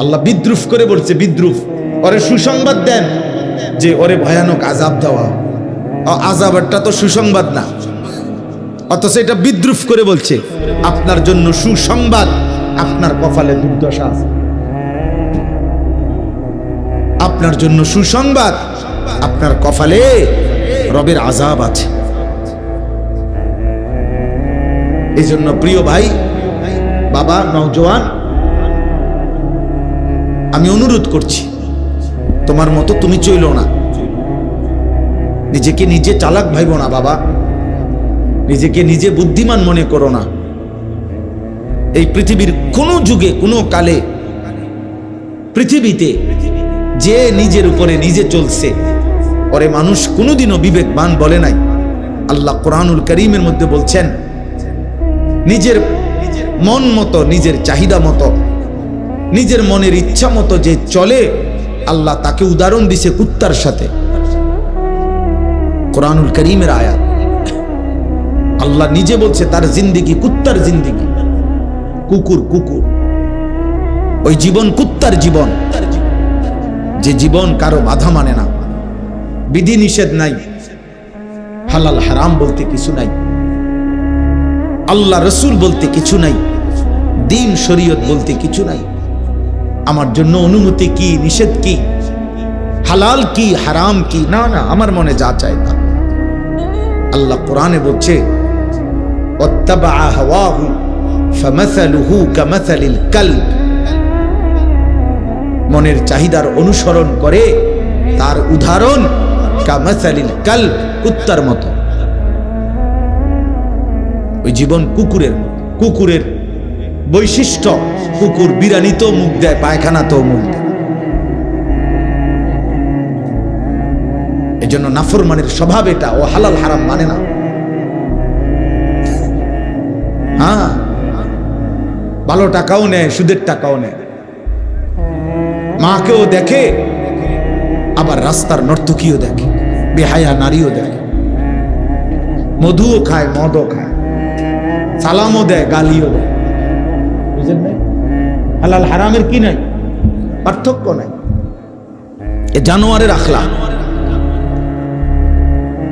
[SPEAKER 1] আল্লাহ বিদ্রুপ করে বলছে, বিদ্রুপ, ওরে সুসংবাদ দেন যে ওরে ভয়ানক আযাব দেওয়া। আযাবটা তো সুসংবাদ না, অথচ এটা বিদ্রুপ করে বলছে আপনার জন্য সুসংবাদ, আপনার কপালে দুর্দশা আছে। আপনার জন্য সুসংবাদ, আপনার কপালে রবের আযাব আছে। এই জন্য প্রিয় ভাই, বাবা, নওজোয়ান, আমি অনুরোধ করছি, তোমার মতো তুমি চইল না। নিজেকে নিজে চালাক ভাইব না বাবা, নিজেকে নিজে বুদ্ধিমান মনে করো না। এই পৃথিবীর কোনো যুগে, কোনো কালে পৃথিবীতে যে নিজের উপরে নিজে চলছে, ওরে মানুষ কোনোদিনও বিবেকবান বলে নাই। আল্লাহ কোরআনুল কারীমের মধ্যে বলছেন, নিজের মন মতো, নিজের চাহিদা মতো, নিজের মনের ইচ্ছা মতো যে চলে, আল্লাহ তাকে উদাহরণ দিছে কুত্তার সাথে। কোরআনুল কারীমের আয়াত। আল্লাহ নিজে বলছে তার জিন্দেগি কুত্তার জিন্দেগি, কুকুর, কুকুর। ওই জীবন কুত্তার জীবন, যে জীবন কারো বাধা মানে না, বিধি নিষেধ নাই, হালাল হারাম বলতে কিছু নাই, আল্লাহ রসুল বলতে কিছু নাই, দিন শরীয়ত বলতে কিছু নাই। আমার জন্য অনুমতি কি, নিষেধ কি, হালাল কি, হারাম কি, না না, আমার মনে যা চায় তা। আল্লাহ কোরআনে বলছে, ওয়াত্তাবা হাওয়াহু ফামাসালুহু কামাসালিল কালব। মনের চাহিদার অনুসরণ করে, তার উদাহরণ কামাসালিল কালব, কুত্তার মতো। ওই জীবন কুকুরের মতো। কুকুরের বৈশিষ্ট্য, কুকুর বিরানিতেও মুখ দেয়, পায়খানাতেও মুখ দেয়। এজন্য নাফরমানের স্বভাব এটা, ও হালাল হারাম মানে না। হ্যাঁ, ভালো টাকাও নেয়, সুদের টাকাও নেয়, মাকেও দেখে, আবার রাস্তার নর্তকীও দেখে, বেহায়া নারীও দেখে, মধুও খায়, মদও খায়, সালামও দেয়, গালিও দেয়। বুঝলেন নাই? হালাল হারামের কি নাই, পার্থক্য নাই। এ জানোয়ারের আখলাক।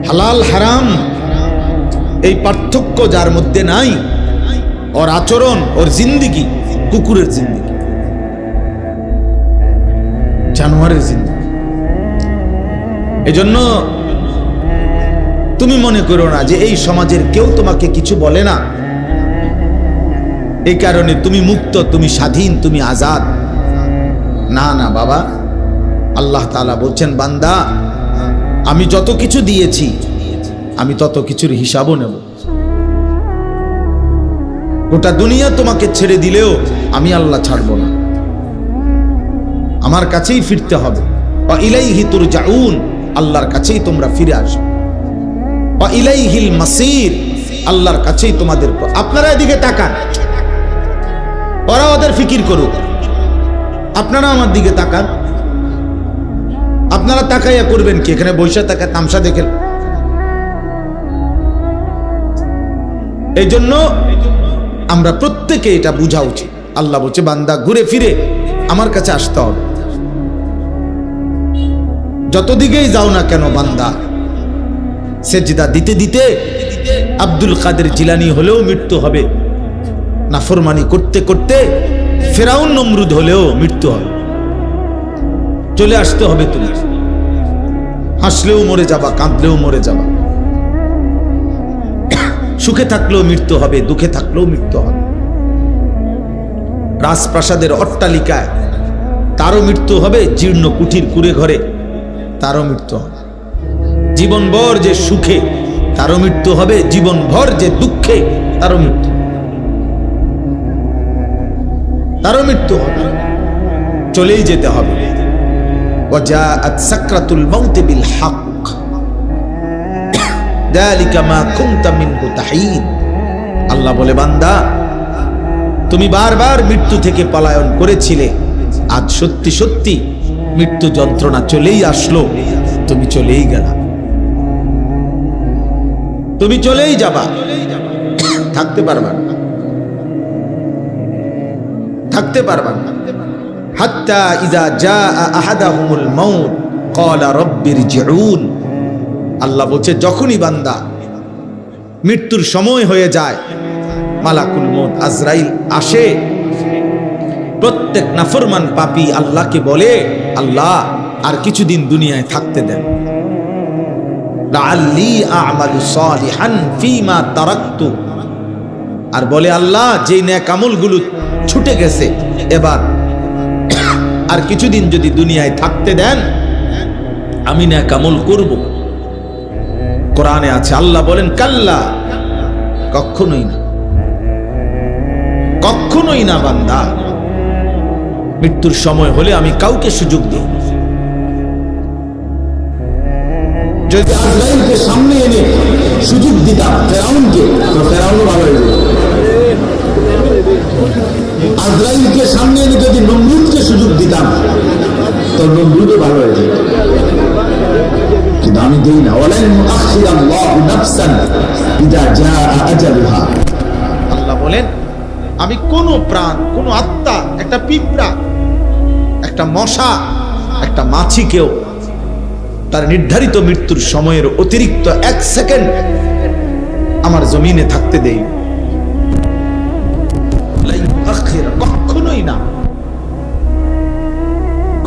[SPEAKER 1] হালাল হারাম এই পার্থক্য যার মধ্যে নাই, ওর আচরণ, ওর জিন্দেগি কুকুরের জিন্দেগি, জানোয়ারের জিন্দেগি। এজন্য তুমি মনে করো না যে এই সমাজের কেউ তোমাকে কিছু বলে না, এই কারণে তুমি মুক্ত, তুমি স্বাধীন, তুমি আজাদ। না না বাবা, আল্লাহ তাআলা বলছেন, বান্দা, আমি যত কিছু দিয়েছি, আমি তত কিছুর হিসাবও নেব। গোটা দুনিয়া তোমাকে ছেড়ে দিলেও আমি আল্লাহ ছাড়বো না, আমার কাছেই ফিরতে হবে। ওয়া ইলাইহি তুরজাউন, আল্লাহর কাছেই তোমরা ফিরে আসবে। ওয়া ইলাইহিল মাসির, আল্লাহর কাছেই তোমাদের। আপনারা এদিকে তাকান, ওরা ওদের ফিকির করুক, আপনারা আমার দিকে তাকান। আপনারা তাকাইয়া করবেন কি? এখানে বৈশা তাকা তামসা দেখেন। এই জন্য আমরা প্রত্যেকে এটা বুঝা উচিত। আল্লাহ বলছে বান্দা ঘুরে ফিরে আমার কাছে আসতে হবে। যত দিকেই যাও না কেন বান্দা, সেজদা দিতে দিতে আব্দুল কাদের জিলানী হলেও মৃত্যু হবে, নাফরমানি করতে করতে ফেরাউন নমরুদ হলেও মৃত্যু হবে। চলে আসতে হবে। তুমি হাসলেও মরে যাবা, কাঁদলেও মরে যাবা, সুখে থাকলেও মৃত্যু হবে, দুঃখে থাকলেও মৃত্যু হবে। রাজপ্রাসাদের অট্টালিকায় তারও মৃত্যু হবে, জীর্ণ কুঠির কুড়ে ঘরে তারও মৃত্যু হবে। জীবনভর যে সুখে তারও মৃত্যু হবে, জীবনভর যে দুঃখে তারও মৃত্যু, তারও মৃত্যু হবে। চলেই যেতে হবে। ওয়াজাআত সাকরাতুল মাউত বিল হক যালিকা মা কুনতা মিনহু তাহিদ। আল্লাহ বলে বান্দা তুমি বারবার মৃত্যু থেকে পলায়ন করেছিলে, আজ সত্যি সত্যি মৃত্যু যন্ত্রণা চলেই আসলো, তুমি চলেই গেলা, তুমি চলেই যাবা, থাকতে পারবা না, থাকতে পারবা না। হাত্তা ইযা জাআ আহাদাহুমুল মাউত ক্বালা রাব্বিরজিউন। আল্লাহ বলছে যখনই বান্দা মৃত্যুর সময় হয়ে যায়, মালাকুল মউত আজরাইল আসে, প্রত্যেক নাফরমান পাপী আল্লাহকে বলে আল্লাহ আর কিছুদিন দুনিয়ায় থাকতে দেন, লাআল্লি আ'মালু সালিহান ফীমা তারাকতু। আর বলে আল্লাহ যেই নেক আমলগুলো ছুটে গেছে এবার আর কিছুদিন যদি দুনিয়ায় থাকতে দেন আমি নেক আমল করব। কোরআনে আছে, আল্লাহ বলেন কাল্লা, কখনোই না, কখনোই না বান্দা। মৃত্যুর সময় হলে আমি কাউকে সুযোগ দিই। যদি আজরাইলকে সামনে এনে সুযোগ দিতাম ফেরাউনকে, তো ফেরাউনও ভালো হয়ে যেত। আজরাইলকে সামনে এনে যদি নমরুদকে সুযোগ দিতাম, তো নমরুদও ভালো হয়ে যেত। কিন্তু আমি দিই না। ওয়ালান ইউআখিরাল্লাহু নাফসান ইযা জাআ আজালুহা। আল্লাহ বলেন আমি কোন প্রাণ, কোন আত্মা, একটা পিঁপড়া, একটা মশা, একটা মাছিকেও তার নির্ধারিত মৃত্যুর সময়ের অতিরিক্ত 1 সেকেন্ড আমার জমিনে থাকতে দেই, কখনোই না,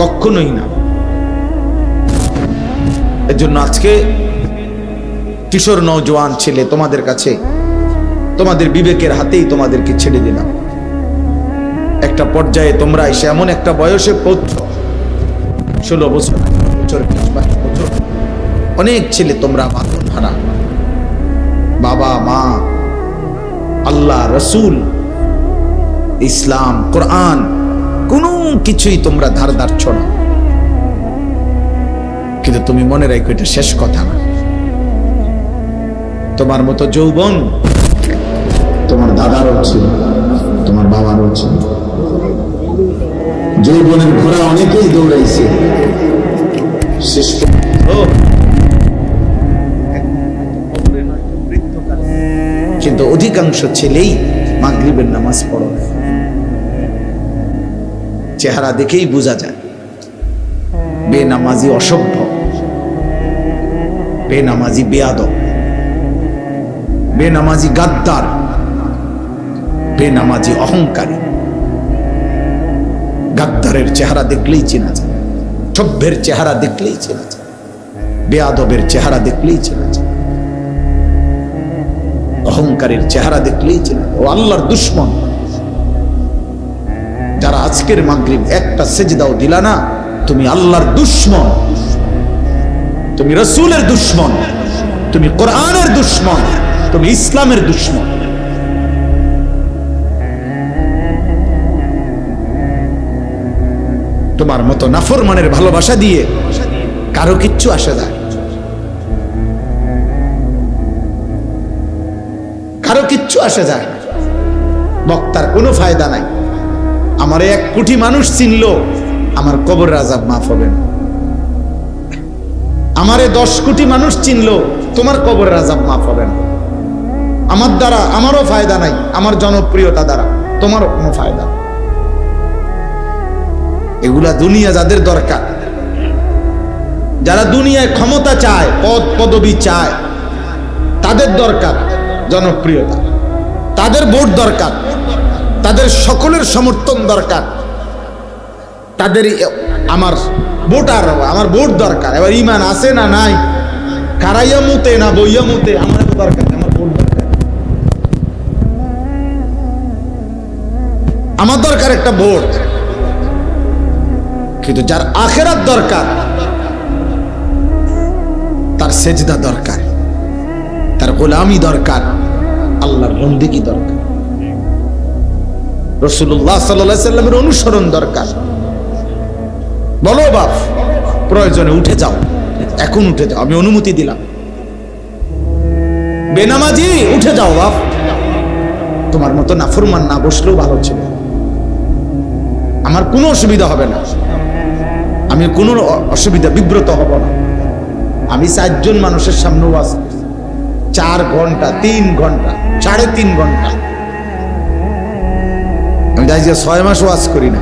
[SPEAKER 1] কখনোই না। এর জন্য আজকে কিশোর নওজোয়ান ছেলে তোমাদের কাছে, তোমাদের বিবেকের হাতেই তোমাদেরকে ছেড়ে দিলাম। একটা পর্যায়ে তোমরা এসে এমন একটা বয়সে পৌঁছ, 16 বছর, 20 বছর, অনেক ছেলে তোমরা বাঁধন হারা, বাবা মা, আল্লাহ, রসুল, ইসলাম, কোরআন, কোনো কিছুই তোমরা ধার ধারছ না। কিন্তু তুমি মনে রাখো এটা শেষ কথা না। তোমার মতো যৌবন তোমার দাদারও ছিল, তোমার বাবারও ছিল। যৌবনের ঘোড়া অনেকেই দৌড়াইছে, শেষ কিন্তু অধিকাংশ ছেলেই মাগরিবের নামাজ পড়ে। চেহারা দেখেই বোঝা যায় বেনামাজি অসভ্য, বেনামাজি বেয়াদব, বেনামাজি গাদ্দার, বেনামাজি অহংকারী। গাদ্দারের চেহারা দেখলেই চেনা যায়, সভ্যের চেহারা দেখলেই চেনা যায়, বেয়াদবের চেহারা দেখলেই চেনা যায়, অহংকারের চেহারা দেখলেই চেনা যায়। ও আল্লাহর দুশমন। যারা আজকের মাগরিব একটা সেজদাও দিলা না, তুমি আল্লাহর দুশমন, তুমি রাসূলের দুশমন, তুমি কোরআনের দুশমন, তুমি ইসলামের দুশমন। তোমার মতো নাফরমানের ভালোবাসা দিয়ে কারো কিচ্ছু আসে যায়, কারো কিচ্ছু আসে যায়। বক্তার কোনো ফায়দা নাই। আমারে 1 কোটি মানুষ চিনলো, আমার কবরের আযাব মাফ হবে না। আমারে 10 কোটি মানুষ চিনলো, তোমার কবরের আযাব মাফ হবে না। আমার দ্বারা আমারও ফায়দা নাই, আমার জনপ্রিয়তা দ্বারা তোমারও কোনো ফায়দা। এগুলা দুনিয়া যাদের দরকার, যারা দুনিয়ায় ক্ষমতা চায়, পদ পদবি চায়, তাদের দরকার জনপ্রিয়তা, তাদের ভোট দরকার, তাদের সকলের সমর্থন দরকার, তাদের আমার ভোটার, আমার ভোট দরকার। এবার ইমান আছে না নাই, কারাইয়া মুতে না বইয়া মুতে, আমার এত দরকার, আমার ভোট দরকার। আমার দরকার একটা ভোট। কিন্তু যার আখিরাত দরকার, তার সেজদা দরকার, তার গোলামি দরকার, আল্লাহর বন্দেগী দরকার, রাসূলুল্লাহ সাল্লাল্লাহু আলাইহি সাল্লামের অনুসরণ দরকার। বলো বাপ, প্রয়োজনে উঠে যাও, এখন উঠে যাও, আমি অনুমতি দিলাম। বেনামাজি উঠে যাও বাপ, তোমার মতো নাফরমান না বসলেও ভালো ছিল, আমার কোনো অসুবিধা হবে না, আমি কোনো অসুবিধা বিব্রত হব না। আমি 4 জন মানুষের সামনে ওয়াজ করছি, 4 ঘন্টা, 3 ঘন্টা, 3.5 ঘন্টা। আমি যাই যে 6 মাস ওয়াজ করি না।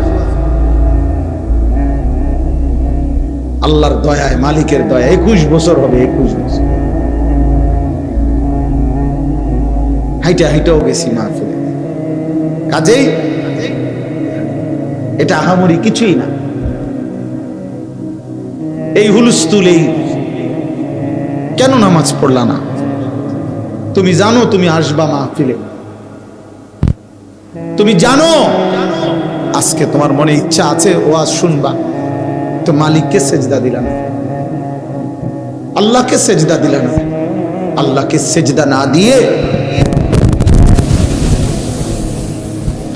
[SPEAKER 1] আল্লাহর দয়ায়, মালিকের দয়া 21 বছর হবে, 21 বছর হাইটাও গেছি মাহফিলে। কাজেই এটা আহামরি কিছুই না। এই হুলস্থুল, এই কেন নামাজ পড়লা না? তুমি জানো তুমি আসবা মাহফিলে, তুমি জানো আজকে তোমার মনে ইচ্ছা আছে ওয়াজ শুনবা, তো মালিককে সেজদা দিলা না, আল্লাহকে সেজদা দিলা না। আল্লাহকে সেজদা না দিয়ে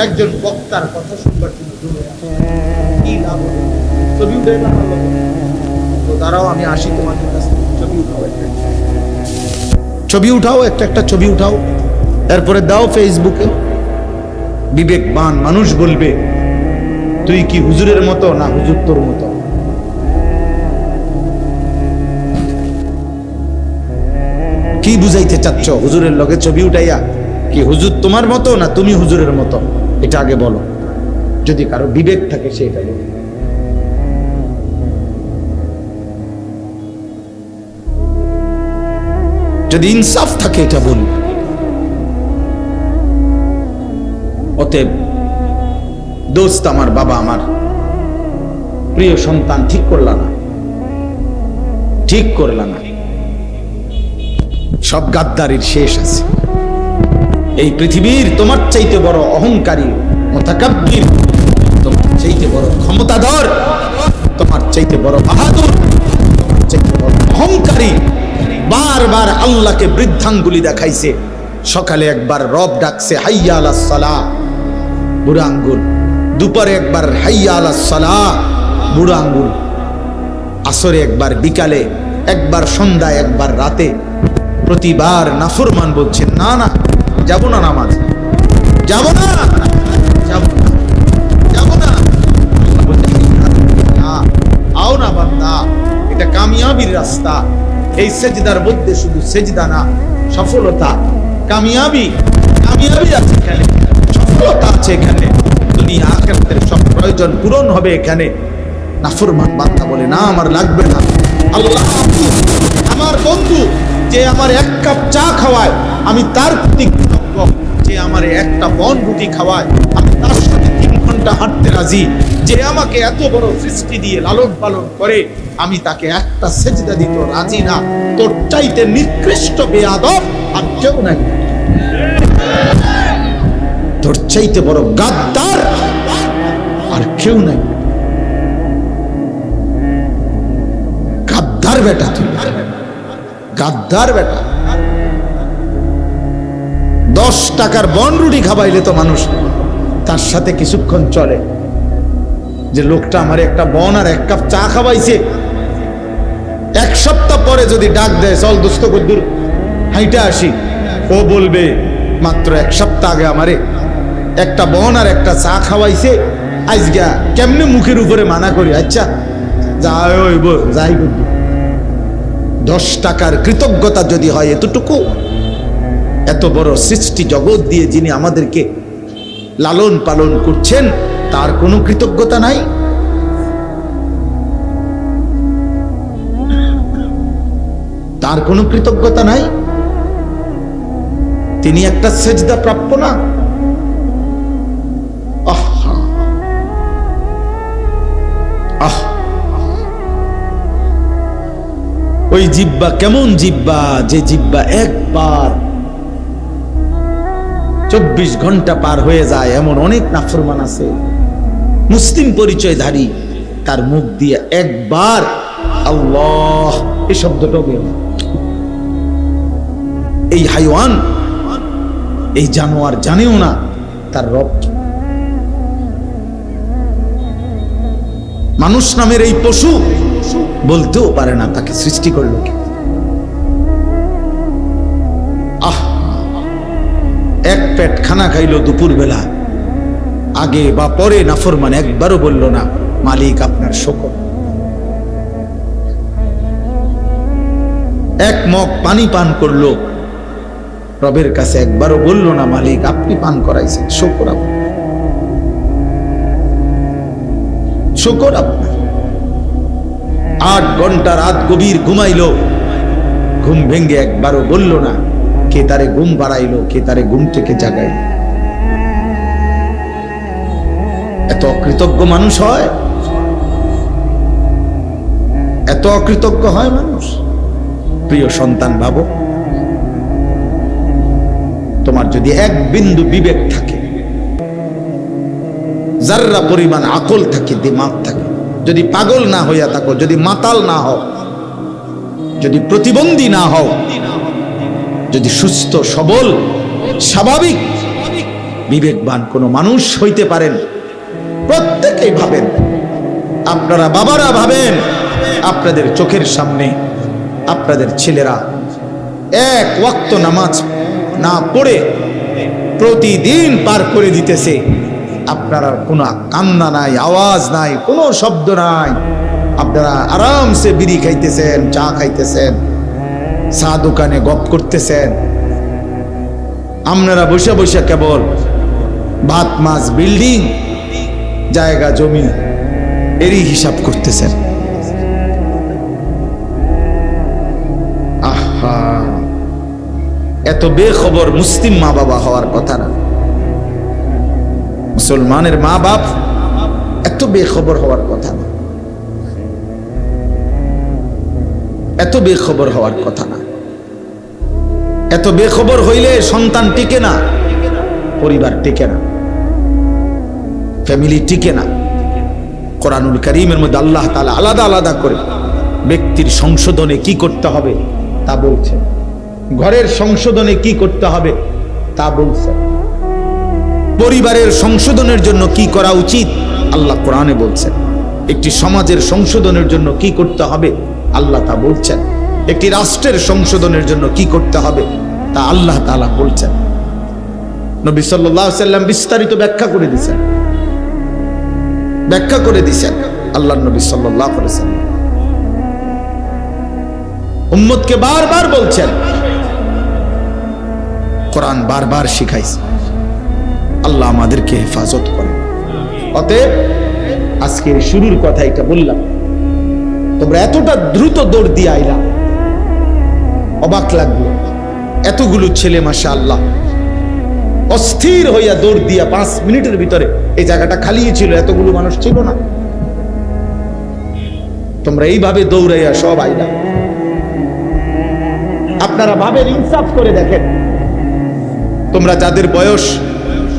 [SPEAKER 1] একজন বক্তার কথা শুনবার জন্য কি লাভ হবে? ছবি উঠে না, তো দাঁড়াও আমি আসি তোমাদের কাছে, ছবি উঠাও, ছবি উঠাও, একটা ছবি উঠাও, এরপরে দাও ফেসবুকে। বিবেকবান মানুষ বলবে তুই কি হুজুরের মতো না হুজুর তোর মতো। কি বুঝাইতে চাচ্ছ? হুজুরের লগে ছবি উঠাইয়া কি হুজুর তোমার মতো না তুমি হুজুরের মতো? এটা আগে বলো। যদি কারো বিবেক থাকে সেটা বলো। যদি ইনসাফ থাকে এটা বলবে। অতএব দোস্ত, আমার বাবা, আমার প্রিয় সন্তান, ঠিক করলা না, ঠিক করলা না। সব গাদ্দারির শেষ আছে। এই পৃথিবীর তোমার চাইতে বড় অহংকারী, মুতাকাব্বির, তোমার চাইতে বড় ক্ষমতাধর, তোমার চাইতে বড় বাহাদুর, তোমার চাইতে বড় অহংকারী বারবার আল্লাহকে বৃদ্ধাঙ্গুলি দেখাইছে। সকালে একবার রব ডাকছে হাইয়া আলাস সালাহ, বুড়া আঙ্গুল। দুপুরে একবার হাইয়া আলাস সালাহ, বুড়া আঙ্গুল। আসরে একবার, বিকালে একবার, সন্ধ্যায় একবার, রাতে। প্রতিবার নাফরমান বলছেন না না যাব না, নামাজ যাব না, যাব না, যাব না। আও না বান্দা, এটা কামিয়াবির রাস্তা। এই সেজদার মধ্যে শুধু সেজদা না, সফলতা, কামিয়াবি আছে এখানে, সফলতা আছে এখানে। দুনিয়া আখিরাতের সব প্রয়োজন পূরণ হবে এখানে। নাফরমান বান্দা বলে না আমার লাগবে না। আল্লাহ আমার বন্ধু, যে আমার 1 কাপ চা খাওয়ায় আমি তার প্রতি কৃতজ্ঞ। যে আমার একটা বন রুটি খাওয়ায় আমি তার সাথে 3 ঘন্টা হাঁটতে রাজি। যে আমাকে এত বড় সৃষ্টি দিয়ে লালন পালন করে আমি তাকে একটা সেজদা দিতে রাজি না। তোর চাইতে নিকৃষ্ট বেয়াদব আর কেউ নাই, তোর চাইতে বড় গাদ্দার আর কেউ নাই। গাদ্দার বেটা তুই, গাদ্দার বেটা। 10 টাকার বন রুটি খাবাইলে তো মানুষ তার সাথে কিছুক্ষণ চলে। যে লোকটা আমার একটা বন আর এক কাপ চা খাওয়াইছে, এক সপ্তাহ পরে যদি ডাক দেয় চল দোস্ত কদ্দুর হাইটা আসি, ও বলবে মাত্র এক সপ্তাহ আগে আমারে একটা বন আর একটা চা খাওয়াইছে, আজগা কেমনে মুখের উপরে মানা করি, আচ্ছা যাই 10 টাকার কৃতজ্ঞতা যদি হয় এতটুকু, এত বড় সৃষ্টি জগৎ দিয়ে যিনি আমাদেরকে লালন পালন করছেন তার কোনো কৃতজ্ঞতা নাই? তার কোনো কৃতজ্ঞতা নাই? তিনি একটা সেজদা প্রাপ্য না? ওই জিব্বা কেমন জিব্বা, যে জিব্বা একবার 24 ঘন্টা পার হয়ে যায়। এমন অনেক নাফরমান আছে, মুসলিম পরিচয়ধারী, তার মুখ দিয়ে একবার আল্লাহ এই শব্দটা বের হয়। এই হাইওয়ান, এই জানোয়ার জানেও না তার রব। মানুষ নামের এই পশু বলতেও পারে না তাকে সৃষ্টি করলো কে। এক পেট খানা খাইলো দুপুর বেলা, আগে বা পরে নাফরমান একবারও বলল না মালিক আপনার শুকর। এক মগ পানি পান করলো, রবের কাছে একবারও বলল না মালিক আপনি পান করাইছেন, শুকর আপনার, শুকর আপনার। 8 ঘন্টা রাত গভীর ঘুমাইলো, ঘুম ভেঙ্গে একবারও বলল না কে তারে ঘুম বাড়াইলো, কে তারে ঘুম থেকে জাগাইলো। এত অকৃতজ্ঞ মানুষ হয়, এত অকৃতজ্ঞ হয় মানুষ। প্রিয় সন্তান, ভাবো তোমার যদি এক বিন্দু বিবেক থাকে, যাররা পরিমাণ আকল থাকে, দিমাগ থাকে, যদি পাগল না হইয়া থাকো, যদি মাতাল না হও, যদি প্রতিবন্ধী না হও, যদি সুস্থ সবল স্বাভাবিক বিবেকবান কোনো মানুষ হইতে পারেন, প্রত্যেকেই ভাবেন, আপনারা বাবারা ভাবেন, আপনাদের চোখের সামনে আপনাদের ছেলেরা এক ওয়াক্ত নামাজ না পড়ে প্রতিদিন পার করে দিতেছে, আপনারা কোনো কান্না নাই, আওয়াজ নাই, কোনো শব্দ নাই, আপনারা আরামসে বিড়ি খাইতেছেন, চা খাইতেছেন, চা দোকানে গপ করতেছেন, আপনারা বসে বসে কেবল ভাত মাছ বিল্ডিং জায়গা জমি এরই হিসাব করতেছেন। আহা, এত বেখবর মুসলিম মা বাবা হওয়ার কথা না, মুসলমানের মা বাপ এত বেখবর হওয়ার কথা না, এত বেখবর হওয়ার কথা না। এত বেখবর হইলে সন্তান টিকে না, পরিবার টিকে না, ফ্যামিলি টিকে না। কোরআনুল কারীমের মধ্যে আল্লাহ তাআলা আলাদা আলাদা করে ব্যক্তির সংশোধনে কি করতে হবে তা বলছে, ঘরের সংশোধনে কি করতে হবে তা বলছে, পরিবারের সংশোধনের জন্য কি করা উচিত আল্লাহ কোরআনে বলছেন, একটি সমাজের সংশোধনের জন্য কি করতে হবে আল্লাহ তা বলছেন, একটি রাষ্ট্রের সংশোধনের জন্য কি করতে হবে তা আল্লাহ তাআলা বলছেন। নবী সাল্লাল্লাহু আলাইহি ওয়াসাল্লাম বিস্তারিত ব্যাখ্যা করে দিয়েছেন, ব্যাখ্যা করে দিয়েছেন আল্লাহর নবী সাল্লাল্লাহু আলাইহি ওয়াসাল্লাম। উম্মতকে বারবার বলছেন, কোরআন বারবার শিখাইছে। আল্লাহ আমাদেরকে হেফাজত করে। অতএব আজকের শুরুর কথা এটা বললাম, তোমরা এতটা দ্রুত দৌড় দিয়ে আইলা, অবাক লাগলো। এতগুলো ছেলে মাশাআল্লাহ অস্থির হইয়া দৌড় দিয়া 5 মিনিটের ভিতরে এই জায়গাটা খালি ছিল, এতগুলো মানুষ ছিল না। তোমরা এইভাবে দৌড়াইয়া সব আইলা। আপনারা ভাবেন, ইনসাফ করে দেখেন, তোমরা যাদের বয়স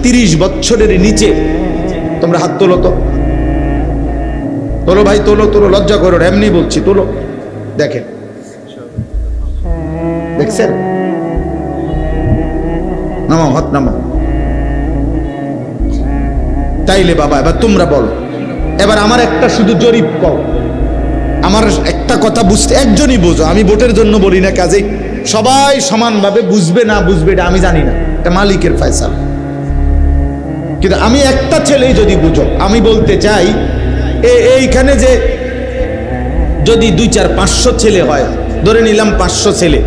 [SPEAKER 1] 30 বছরের নিচে, তোমরা হাত তোলো তো, তোলো ভাই, তোলো তোলো, লজ্জা করো, এমনি বলছি, তোলো। দেখেন, দেখছেন? নামাও, হাত নামাও। তাইলে বাবা এবার তোমরা বলো, এবার আমার একটা শুধু জরিপ কর, আমার একটা কথা বুঝতে একজনই বোঝো, আমি ভোটের জন্য বলি না, কাজে সবাই সমানভাবে বুঝবে না বুঝবে এটা আমি জানি না, এটা মালিকের ফয়সালা। কিন্তু আমি একটা ছেলেই যদি বুঝো, আমি বলতে চাই এইখানে যে যদি 2, 4, 500 ছেলে হয়, ধরে নিলাম 500 ছেলে,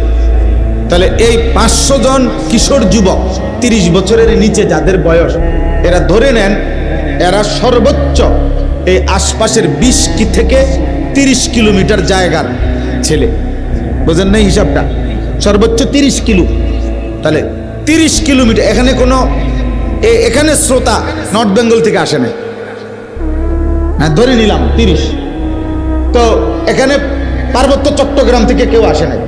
[SPEAKER 1] তাহলে এই 500 জন কিশোর যুবক 30 বছরের নিচে যাদের বয়স, এরা ধরে নেন এরা সর্বোচ্চ এই আশপাশের 20 থেকে 30 কিলোমিটার জায়গার ছেলে, বোঝেন না হিসাবটা, সর্বোচ্চ 30 কিলো, তাহলে 30 কিলোমিটার। এখানে কোনো এখানে শ্রোতা নর্থ বেঙ্গল থেকে আসে না, হ্যাঁ ধরে নিলাম 30, তো এখানে পার্বত্য চট্টগ্রাম থেকে কেউ আসে নাই,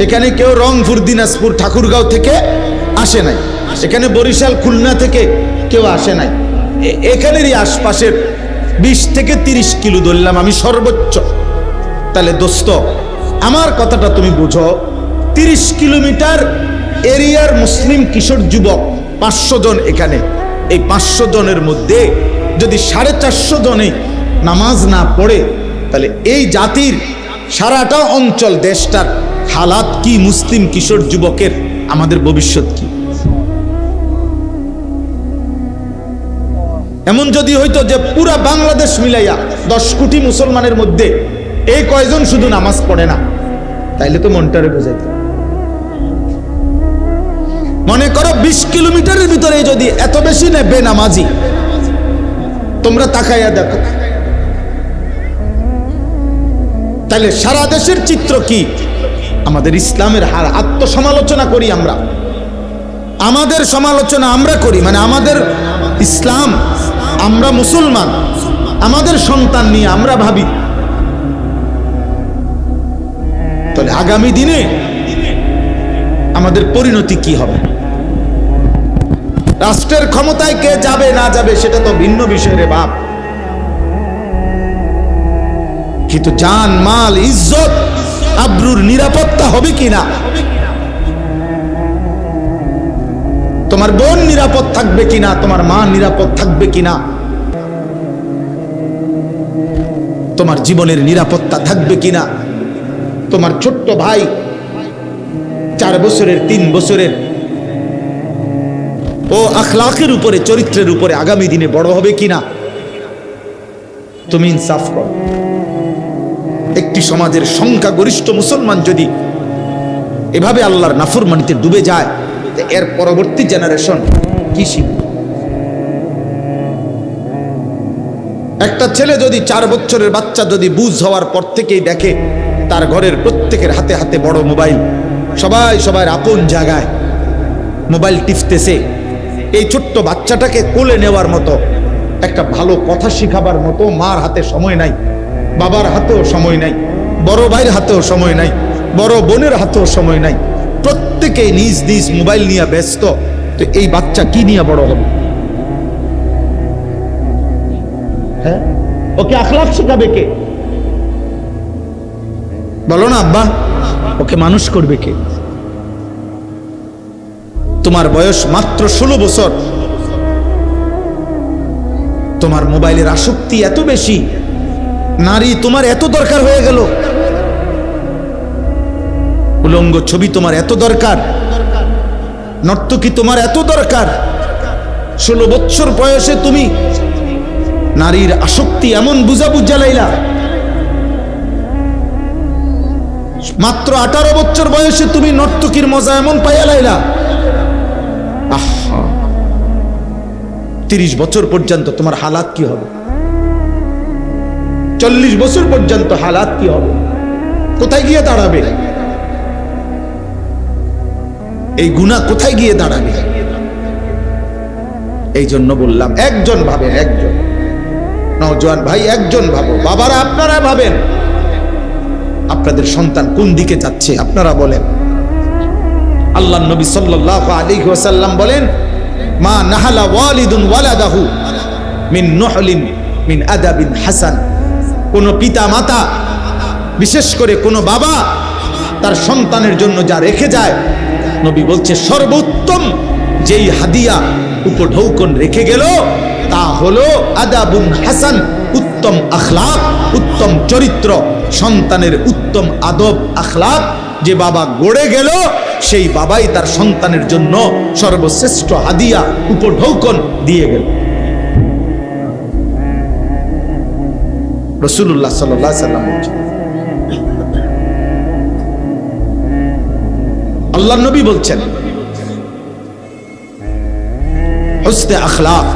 [SPEAKER 1] এখানে কেউ রংপুর, দিনাজপুর, ঠাকুরগাঁও থেকে আসে নাই, এখানে বরিশাল, খুলনা থেকে কেউ আসে নাই, এখানেরই আশপাশের 20 থেকে 30 কিলো ধরলাম আমি সর্বোচ্চ। তাহলে দোস্ত আমার কথাটা তুমি বুঝো, 30 কিলোমিটার এরিয়ার মুসলিম কিশোর যুবক 500 জন, এখানে এই 500 জনের মধ্যে যদি 450 জনে নামাজ না পড়ে, তাহলে এই জাতির সারাটা অঞ্চল দেশটার হালাত কি, মুসলিম কিশোর যুবকের আমাদের ভবিষ্যৎ কি? এমন যদি হইতো যে পুরা বাংলাদেশ মিলাইয়া 10 কোটি মুসলমানের মধ্যে এই কয়জন শুধু নামাজ পড়ে না, তাইলে তো মনটারে বোঝাইত। মনে করো 20 কিলোমিটারের ভিতরে যদি এত বেশি না বেনামাজি, তোমরা তাকাইয়া দেখো, তাহলে সারা দেশের চিত্র কি? আমাদের ইসলামের হার আত্মসমালোচনা করি আমরা, আমাদের সমালোচনা আমরা করি, মানে আমাদের ইসলাম, আমরা মুসলমান, আমাদের সন্তান নিয়ে আমরা ভাবি, তাহলে আগামী দিনে আমাদের পরিণতি কি হবে? রাষ্ট্রের ক্ষমতায় কে যাবে না যাবে সেটা তো ভিন্ন বিষয় রে বাপ, কিন্তু জান, মাল, ইজ্জত, আব্রুর নিরাপত্তা হবে কিনা? তোমার বোন নিরাপদ থাকবে কিনা? তোমার মা নিরাপদ থাকবে কিনা? তোমার জীবনের নিরাপত্তা থাকবে কিনা? তোমার ছোট্ট ভাই 4 বছরের, 3 বছরের, ও আখলাকের উপরে, চরিত্রের উপরে আগামী দিনে বড় হবে কিনা? তুমি ইনসাফ করো। একটি সমাজের সংখ্যাগরিষ্ঠ মুসলমান যদি এভাবে আল্লাহর নাফরমানিতে ডুবে যায়, এর পরবর্তী জেনারেশন কি শিখবে? একটা ছেলে যদি 4 বছরের বাচ্চা যদি বুঝ হওয়ার পর থেকেই দেখে তার ঘরের প্রত্যেকের হাতে হাতে বড় মোবাইল, সবাই আপন জায়গায় মোবাইল টিপতেছে, এই ছোট্ট বাচ্চাটাকে কোলে নেওয়ার মতো, একটা ভালো কথা শিখাবার মতো মার হাতে সময় নাই, বাবার হাতেও সময় নাই, বড় ভাইয়ের হাতেও সময় নাই, বড় বোনের হাতেও সময় নাই, প্রত্যেকে নিজ নিজ মোবাইল নিয়ে ব্যস্ত। তো এই বাচ্চা কি নিয়ে বড় হবে? হ্যাঁ, ওকে আখলাক শেখাবে কে? বলো না আব্বা, ওকে মানুষ করবে কে? তোমার বয়স মাত্র 16 বছর, তোমার মোবাইলের আসক্তি এত বেশি, নারী তোমার এত দরকার হয়ে গেল, উলঙ্গ ছবি তোমার এত দরকার, নর্তকী তোমার এত দরকার। 16 বছর বয়সে তুমি নারীর আসক্তি এমন বুঝা লাইলা, মাত্র 18 বছর বয়সে তুমি নর্তকীর মজা এমন পাইয়া লাইলা। 30 বছর পর্যন্ত তোমার হালাত কি হবে? 40 বছর পর্যন্ত হালাত কি হবে? কোথায় গিয়ে দাঁড়াবে? এই গুনাহ কোথায় গিয়ে দাঁড়াবে? এই জন্য বললাম, একজন ভাবেন, একজন নওজোয়ান ভাই, একজন ভাবো, বাবারা আপনারা ভাবেন, আপনাদের সন্তান কোন দিকে যাচ্ছে আপনারা বলেন। আল্লাহ নবী সাল্লাল্লাহু আলাইহি ওয়াসাল্লাম বলেন, মা নাহালা ওয়ালিদুন ওয়ালাদাহু মিন নুহলিন মিন আদাবিন হাসান। কোন পিতা মাতা, বিশেষ করে কোন বাবা তার সন্তানের জন্য যা রেখে যায়, নবী বলছে সর্বোত্তম যেই হাদিয়া উপঢৌকন রেখে গেল, তা হলো আদাবুন হাসান, উত্তম আখলাক, উত্তম চরিত্র, সন্তানের উত্তম আদব আখলাক। যে বাবা গড়ে গেল, সেই বাবাই তার সন্তানের জন্য সর্বশ্রেষ্ঠ হাদিয়া, উপঢৌকন দিয়ে গেল। রাসূলুল্লাহ সাল্লাল্লাহু আলাইহি সাল্লাম বলছেন, আল্লাহর নবী বলছেন, হুসনে আখলাক